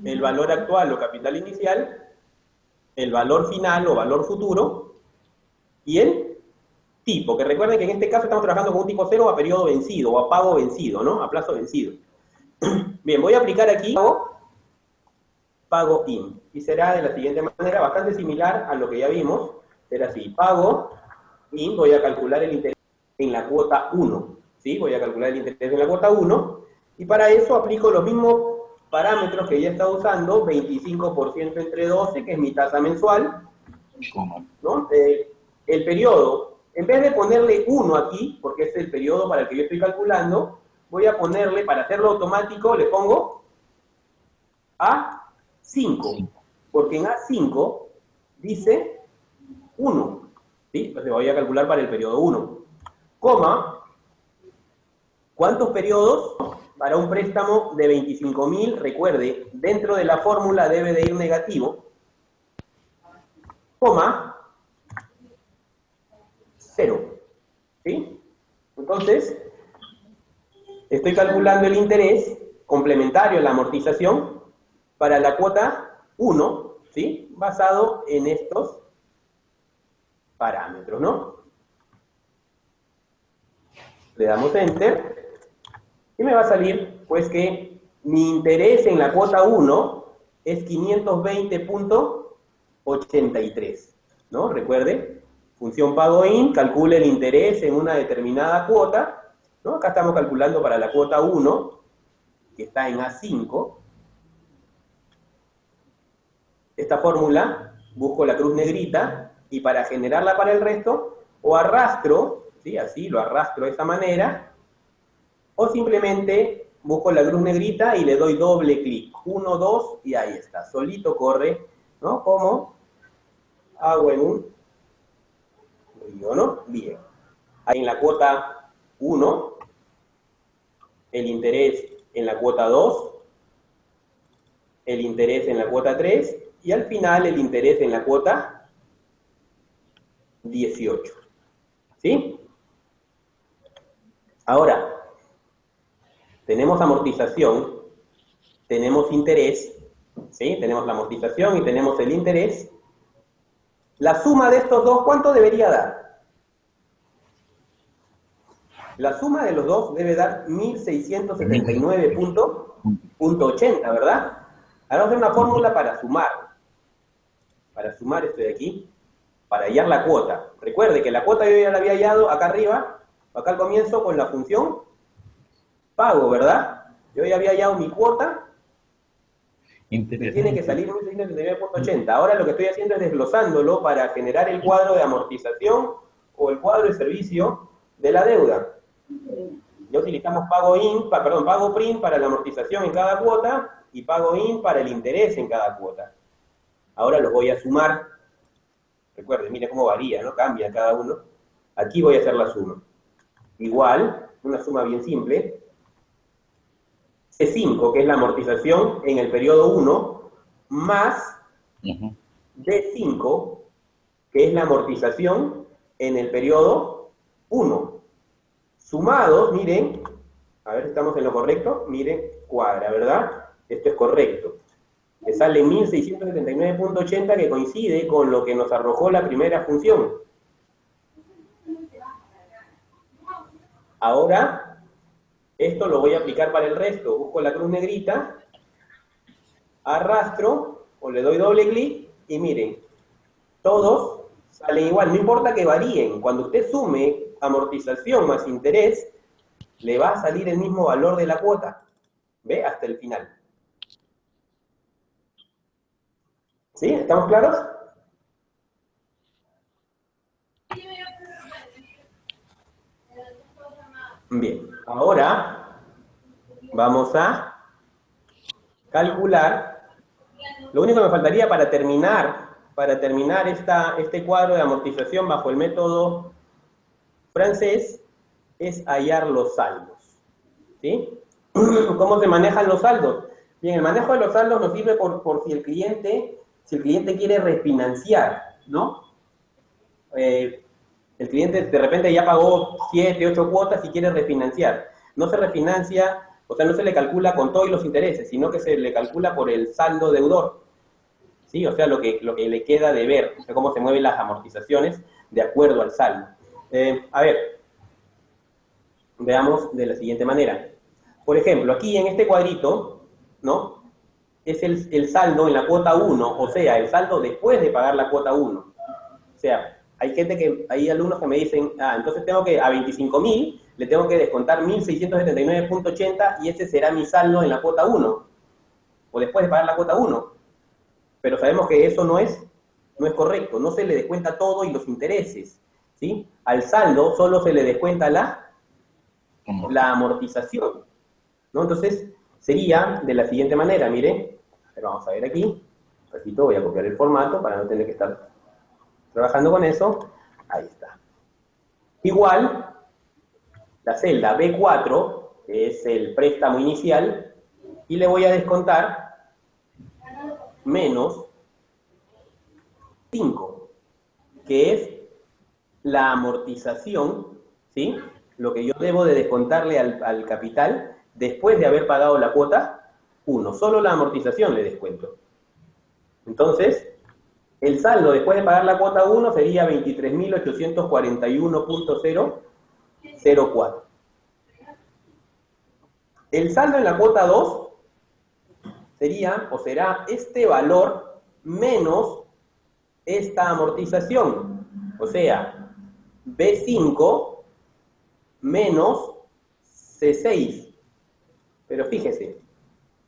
A: el valor actual o capital inicial, el valor final o valor futuro, y el tipo, que recuerden que en este caso estamos trabajando con un tipo 0 a periodo vencido, o a pago vencido, ¿no? A plazo vencido. Bien, voy a aplicar aquí pago in, y será de la siguiente manera, bastante similar a lo que ya vimos. Será así, pago in, voy a calcular el interés en la cuota 1, ¿sí? Voy a calcular el interés en la cuota 1, y para eso aplico los mismos parámetros que ya he estado usando, 25% entre 12, que es mi tasa mensual, ¿no? El periodo, en vez de ponerle 1 aquí, porque es el periodo para el que yo estoy calculando, voy a ponerle, para hacerlo automático, le pongo A5, porque en A5 dice 1, ¿sí? Entonces voy a calcular para el periodo 1, coma, ¿cuántos periodos? Para un préstamo de 25.000, recuerde, dentro de la fórmula debe de ir negativo, coma, 0, ¿sí? Entonces, estoy calculando el interés complementario a la amortización para la cuota 1, ¿sí? Basado en estos parámetros, ¿no? Le damos Enter y me va a salir, pues, que mi interés en la cuota 1 es 520.83, ¿no? Recuerde, función pago in, calcule el interés en una determinada cuota, ¿no? Acá estamos calculando para la cuota 1, que está en A5. Esta fórmula, busco la cruz negrita, y para generarla para el resto, o arrastro, ¿sí? Así, lo arrastro de esa manera, o simplemente busco la cruz negrita y le doy doble clic, 1, 2, y ahí está, solito corre, ¿no? Como hago en un río, ¿no? Bien. Ahí en la cuota 1, el interés en la cuota 2, el interés en la cuota 3, y al final el interés en la cuota 18. ¿Sí? Ahora, tenemos amortización, tenemos interés, ¿sí? Tenemos la amortización y tenemos el interés. La suma de estos dos, ¿cuánto debería dar? La suma de los dos debe dar 1679.80, ¿verdad? Ahora vamos a hacer una fórmula para sumar. Para sumar esto de aquí, para hallar la cuota. Recuerde que la cuota yo ya la había hallado acá arriba, acá al comienzo, con la función pago, ¿verdad? Yo ya había hallado mi cuota, y tiene que salir 1679.80. Ahora lo que estoy haciendo es desglosándolo para generar el cuadro de amortización o el cuadro de servicio de la deuda. Ya utilizamos pago print para la amortización en cada cuota y pago in para el interés en cada cuota. Ahora los voy a sumar. Recuerden, mira cómo varía, ¿no? Cambia cada uno. Aquí voy a hacer la suma. Igual, una suma bien simple. D5, que es la amortización en el periodo 1, más D5, que es la amortización en el periodo 1. Sumados, miren, a ver, estamos en lo correcto, miren, cuadra, ¿verdad? Esto es correcto. Que sale 1679.80, que coincide con lo que nos arrojó la primera función. Ahora, esto lo voy a aplicar para el resto. Busco la cruz negrita, arrastro, o le doy doble clic, y miren, todos salen igual, no importa que varíen. Cuando usted sume amortización más interés, le va a salir el mismo valor de la cuota. ¿Ve? Hasta el final. ¿Sí? ¿Estamos claros? Bien, ahora vamos a calcular. Lo único que me faltaría para terminar este cuadro de amortización bajo el método francés es hallar los saldos. ¿Sí? ¿Cómo se manejan los saldos? Bien, el manejo de los saldos nos sirve por si el cliente quiere refinanciar, ¿no? El cliente de repente ya pagó 7, 8 cuotas y quiere refinanciar. No se refinancia, o sea, no se le calcula con todos los intereses, sino que se le calcula por el saldo deudor. ¿Sí? O sea, lo que le queda de ver, o sea, cómo se mueven las amortizaciones de acuerdo al saldo. A ver, veamos de la siguiente manera. Por ejemplo, aquí en este cuadrito, ¿no? Es el saldo en la cuota 1, o sea, el saldo después de pagar la cuota 1. O sea, hay alumnos que me dicen, entonces tengo que, a 25.000, le tengo que descontar 1.679.80 y ese será mi saldo en la cuota 1, o después de pagar la cuota 1. Pero sabemos que eso no es correcto, no se le descuenta todo y los intereses, ¿sí? Al saldo solo se le descuenta la amortización, ¿no? Entonces, sería de la siguiente manera, miren, vamos a ver aquí, repito, voy a copiar el formato para no tener que estar trabajando con eso, ahí está. Igual, la celda B4, que es el préstamo inicial, y le voy a descontar menos 5, que es la amortización, ¿sí? Lo que yo debo de descontarle al capital después de haber pagado la cuota 1. Solo la amortización le descuento. Entonces, el saldo después de pagar la cuota 1 sería 23.841.004. El saldo en la cuota 2 sería, o será, este valor menos esta amortización. O sea, B5 menos C6. Pero fíjese,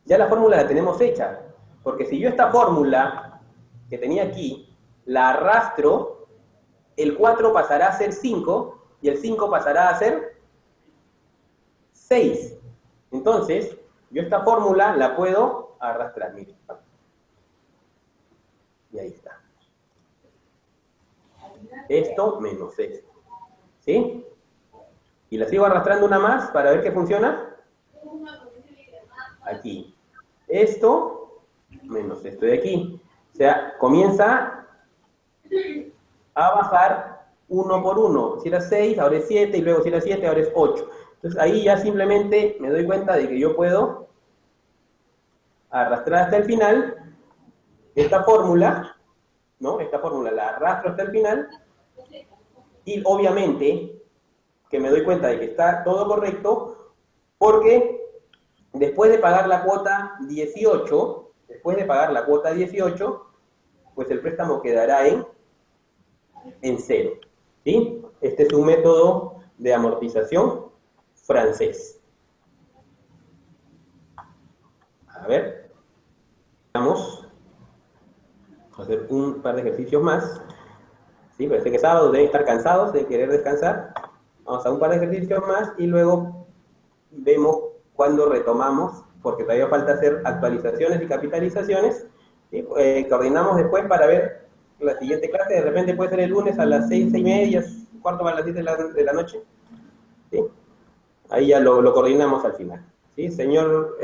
A: ya la fórmula la tenemos hecha. Porque si yo esta fórmula que tenía aquí, la arrastro, el 4 pasará a ser 5 y el 5 pasará a ser 6. Entonces, yo esta fórmula la puedo arrastrar, miren. Y ahí está. Esto menos esto. ¿Sí? Y la sigo arrastrando una más para ver qué funciona. Aquí. Esto menos esto de aquí. O sea, comienza a bajar uno por uno. Si era 6, ahora es 7, y luego si era 7, ahora es 8. Entonces ahí ya simplemente me doy cuenta de que yo puedo arrastrar hasta el final esta fórmula, ¿no? Esta fórmula la arrastro hasta el final y obviamente que me doy cuenta de que está todo correcto porque después de pagar la cuota 18, pues el préstamo quedará en 0. ¿Sí? Este es un método de amortización francés. A ver, vamos a hacer un par de ejercicios más. Sí, parece que sábado deben estar cansados de querer descansar. Vamos a un par de ejercicios más y luego vemos cuándo retomamos, porque todavía falta hacer actualizaciones y capitalizaciones. ¿Sí? Coordinamos después para ver la siguiente clase. De repente puede ser el lunes a las 6:30, cuarto para las 10 de la noche. ¿Sí? Ahí ya lo coordinamos al final. Sí, señor,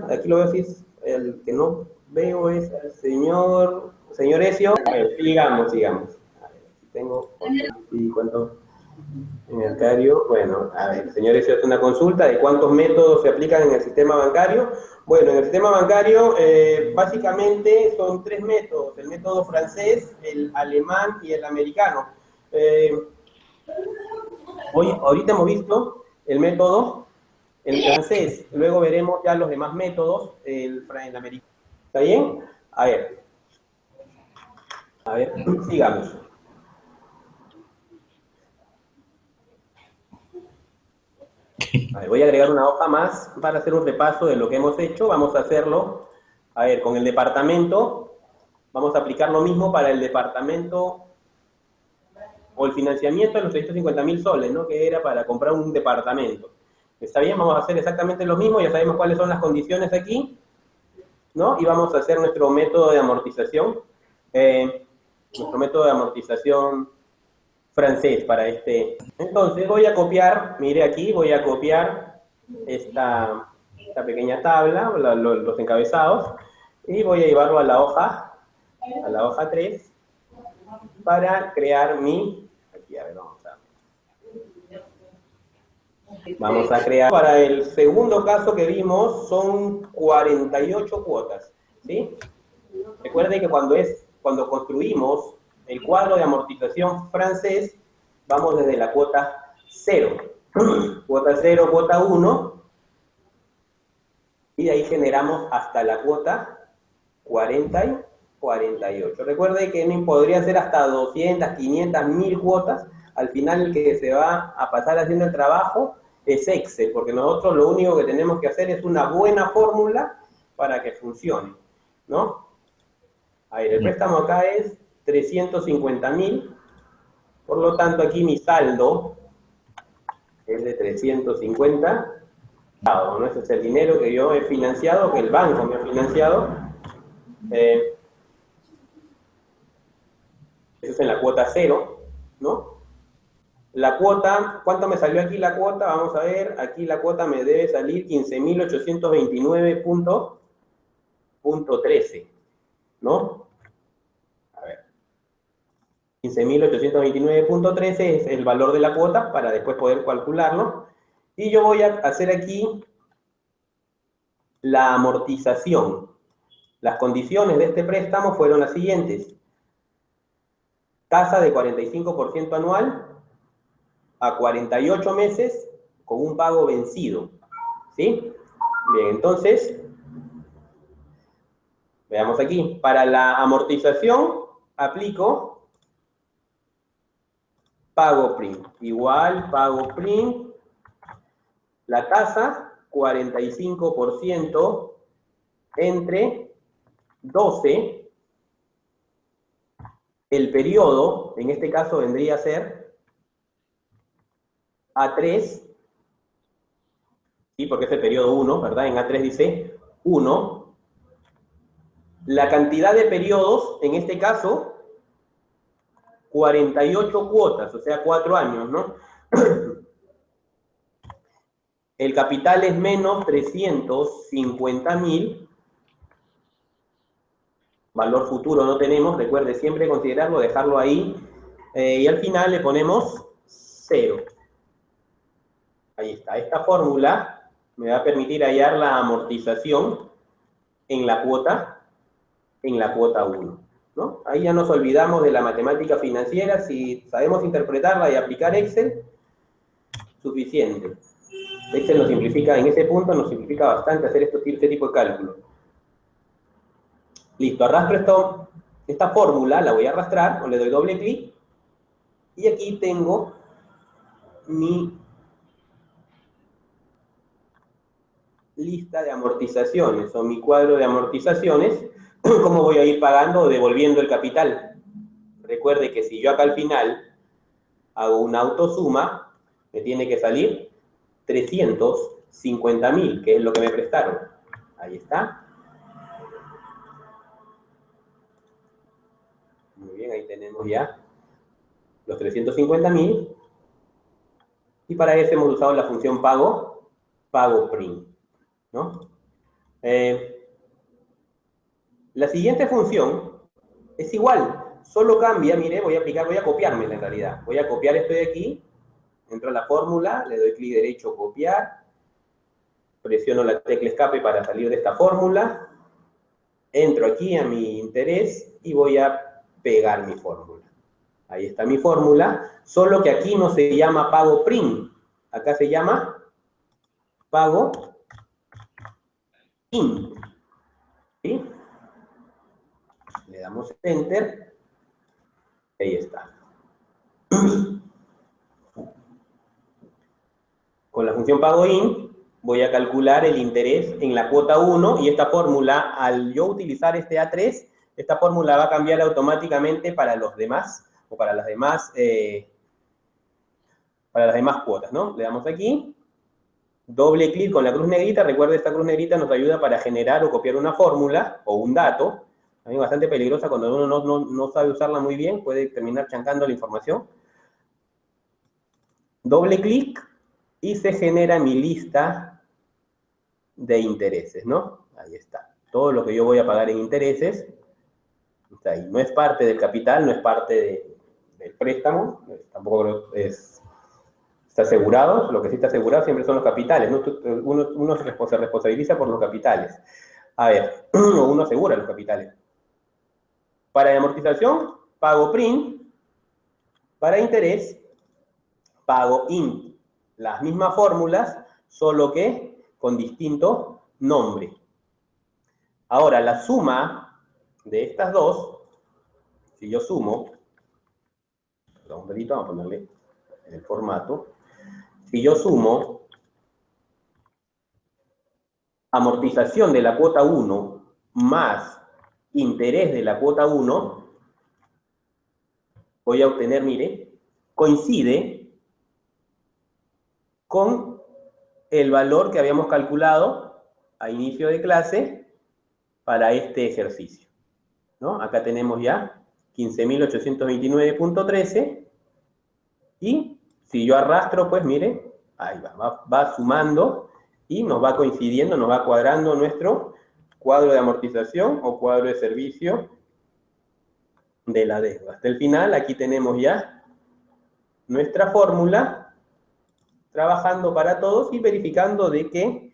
A: aquí lo veo, sí, el que no veo es el señor Ezio. A ver, sigamos. A ver, aquí tengo, sí, ¿cuánto? En el bancario, bueno, a ver, señor Ezio, hace una consulta de cuántos métodos se aplican en el sistema bancario. Bueno, en el sistema bancario, básicamente son 3 métodos: el método francés, el alemán y el americano. Ahorita hemos visto el francés, luego veremos ya los demás métodos, el americano. ¿Está bien? A ver, sigamos. A ver, voy a agregar una hoja más para hacer un repaso de lo que hemos hecho. Vamos a hacerlo, a ver, con el departamento. Vamos a aplicar lo mismo para el departamento o el financiamiento de los 350.000 soles, ¿no? Que era para comprar un departamento. Está bien, vamos a hacer exactamente lo mismo, ya sabemos cuáles son las condiciones aquí, ¿no? Y vamos a hacer nuestro método de amortización, francés para este. Entonces voy a copiar, mire aquí, voy a copiar esta pequeña tabla, los encabezados, y voy a llevarlo a la hoja 3, para crear aquí, a ver, vamos a crear, para el segundo caso que vimos, son 48 cuotas, ¿sí? Recuerden que cuando construimos el cuadro de amortización francés, vamos desde la cuota 0, cuota 0, cuota 1, y de ahí generamos hasta la cuota 40 y 48. Recuerde que podría ser hasta 200, 500, 1000 cuotas. Al final el que se va a pasar haciendo el trabajo es Excel, porque nosotros lo único que tenemos que hacer es una buena fórmula para que funcione, ¿no? A ver, el préstamo acá es 350.000, por lo tanto aquí mi saldo es de 350, ¿no? Ese es el dinero que yo he financiado, que el banco me ha financiado. Eso es en la cuota 0, ¿no? La cuota, ¿cuánto me salió aquí la cuota? Vamos a ver, aquí la cuota me debe salir 15.829.13, ¿no? A ver, 15.829.13 es el valor de la cuota para después poder calcularlo. Y yo voy a hacer aquí la amortización. Las condiciones de este préstamo fueron las siguientes: tasa de 45% anual a 48 meses con un pago vencido, ¿sí? Bien, entonces, veamos aquí. Para la amortización, aplico pago PRIM. Igual, pago PRIM, la tasa, 45% entre 12. El periodo, en este caso, vendría a ser A3, ¿sí? Porque es el periodo 1, ¿verdad? En A3 dice 1. La cantidad de periodos, en este caso, 48 cuotas, o sea, 4 años, ¿no? El capital es menos 350.000. Valor futuro no tenemos, recuerde siempre considerarlo, dejarlo ahí. Y al final le ponemos 0. Ahí está. Esta fórmula me va a permitir hallar la amortización en la cuota 1, ¿no? Ahí ya nos olvidamos de la matemática financiera. Si sabemos interpretarla y aplicar Excel, suficiente. Excel nos simplifica, en ese punto nos simplifica bastante hacer este tipo de cálculos. Listo, arrastro esta fórmula, la voy a arrastrar, o le doy doble clic, y aquí tengo mi lista de amortizaciones, o mi cuadro de amortizaciones, cómo voy a ir pagando o devolviendo el capital. Recuerde que si yo acá al final hago una autosuma, me tiene que salir 350.000, que es lo que me prestaron. Ahí está. Muy bien, ahí tenemos ya los 350.000. Y para eso hemos usado la función pago pago PRIN, ¿no? La siguiente función es igual, solo cambia, mire, voy a copiármela en realidad. Voy a copiar esto de aquí, entro a la fórmula, le doy clic derecho, copiar, presiono la tecla escape para salir de esta fórmula, entro aquí a mi interés y voy a pegar mi fórmula. Ahí está mi fórmula, solo que aquí no se llama pago PRIN, acá se llama pago IN. ¿Sí? Le damos Enter. Ahí está. Con la función pago IN voy a calcular el interés en la cuota 1 y esta fórmula, al yo utilizar este A3, esta fórmula va a cambiar automáticamente para los demás, o para las demás cuotas, ¿no? Le damos aquí, doble clic con la cruz negrita. Recuerde, esta cruz negrita nos ayuda para generar o copiar una fórmula o un dato. También bastante peligrosa cuando uno no sabe usarla muy bien, puede terminar chancando la información. Doble clic y se genera mi lista de intereses, ¿no? Ahí está. Todo lo que yo voy a pagar en intereses está ahí. No es parte del capital, no es parte del préstamo, tampoco está asegurado. Lo que sí está asegurado siempre son los capitales, ¿no? Uno se responsabiliza por los capitales. A ver, uno asegura los capitales. Para amortización, pago PRIN. Para interés, pago IN. Las mismas fórmulas, solo que con distinto nombre. Ahora, la suma de estas dos, si yo sumo, vamos a ponerle el formato. Si yo sumo amortización de la cuota 1 más interés de la cuota 1, voy a obtener, mire, coincide con el valor que habíamos calculado a inicio de clase para este ejercicio, ¿no? Acá tenemos ya 15.829.13 y si yo arrastro, pues mire, ahí va sumando y nos va coincidiendo, nos va cuadrando nuestro cuadro de amortización o cuadro de servicio de la deuda. Hasta el final, aquí tenemos ya nuestra fórmula, trabajando para todos y verificando de que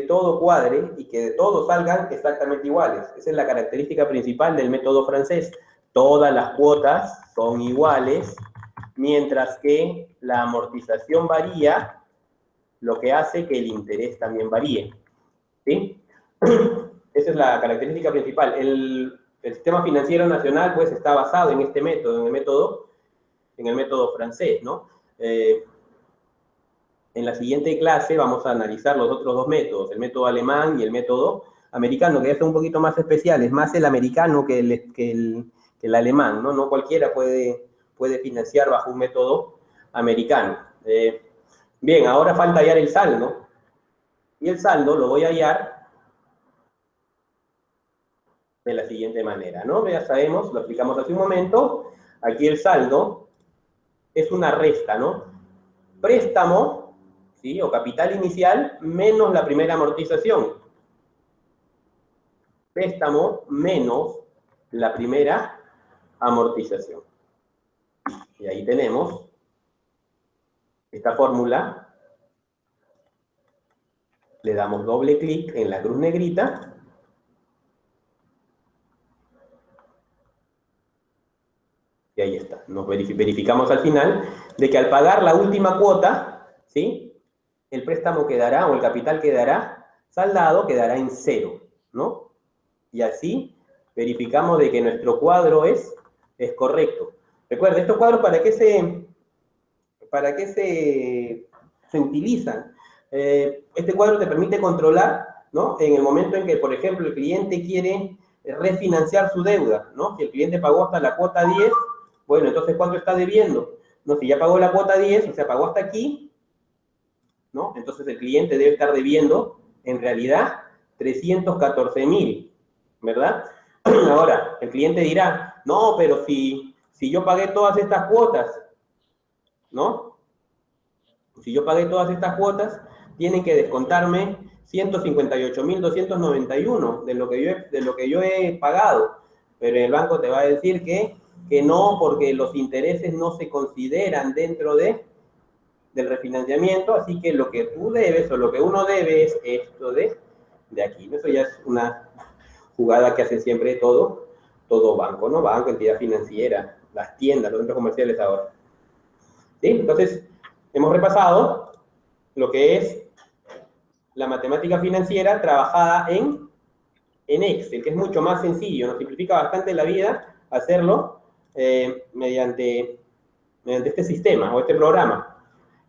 A: todo cuadre y que todos salgan exactamente iguales. Esa es la característica principal del método francés. Todas las cuotas son iguales, mientras que la amortización varía, lo que hace que el interés también varíe. ¿Sí? Esa es la característica principal. El sistema financiero nacional, pues, está basado en este método, en el método francés, ¿no? En la siguiente clase vamos a analizar los otros dos métodos, el método alemán y el método americano, que ya son un poquito más especiales, más el americano que el alemán, ¿no? No cualquiera puede financiar bajo un método americano. Bien, ahora falta hallar el saldo, y el saldo lo voy a hallar de la siguiente manera, ¿no? Ya sabemos, lo explicamos hace un momento, aquí el saldo es una resta, ¿no? Préstamo, ¿sí? O capital inicial menos la primera amortización. Préstamo menos la primera amortización. Y ahí tenemos esta fórmula. Le damos doble clic en la cruz negrita. Y ahí está. Nos verificamos al final de que al pagar la última cuota, ¿sí? El préstamo quedará, o el capital quedará saldado, quedará en 0, ¿no? Y así verificamos de que nuestro cuadro es correcto. Recuerda, estos cuadros, ¿para qué se utilizan? Este cuadro te permite controlar, ¿no? En el momento en que, por ejemplo, el cliente quiere refinanciar su deuda, ¿no? Si el cliente pagó hasta la cuota 10, bueno, entonces, ¿cuánto está debiendo? No, si ya pagó la cuota 10, o sea, pagó hasta aquí, ¿no? Entonces el cliente debe estar debiendo, en realidad, 314.000, ¿verdad? Ahora, el cliente dirá, no, pero si yo pagué todas estas cuotas, ¿no? Si yo pagué todas estas cuotas, tienen que descontarme 158.291 de lo que yo he pagado. Pero el banco te va a decir que no, porque los intereses no se consideran dentro del refinanciamiento, así que lo que tú debes o lo que uno debe es esto de aquí. Eso ya es una jugada que hace siempre todo banco, ¿no? Banco, entidad financiera, las tiendas, los centros comerciales ahora. ¿Sí? Entonces, hemos repasado lo que es la matemática financiera trabajada en Excel, que es mucho más sencillo, nos simplifica bastante la vida hacerlo mediante este sistema o este programa.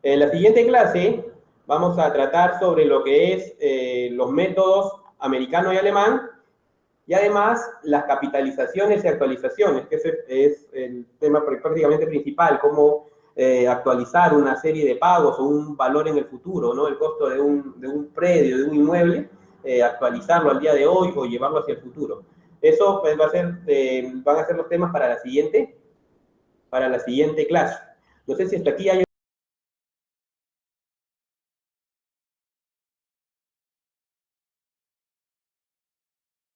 A: En la siguiente clase vamos a tratar sobre lo que es los métodos americano y alemán, y además las capitalizaciones y actualizaciones, que es el tema prácticamente principal, cómo actualizar una serie de pagos o un valor en el futuro, ¿no? El costo de un predio, de un inmueble, actualizarlo al día de hoy o llevarlo hacia el futuro. Eso pues, van a ser los temas para la siguiente clase. No sé si hasta aquí hay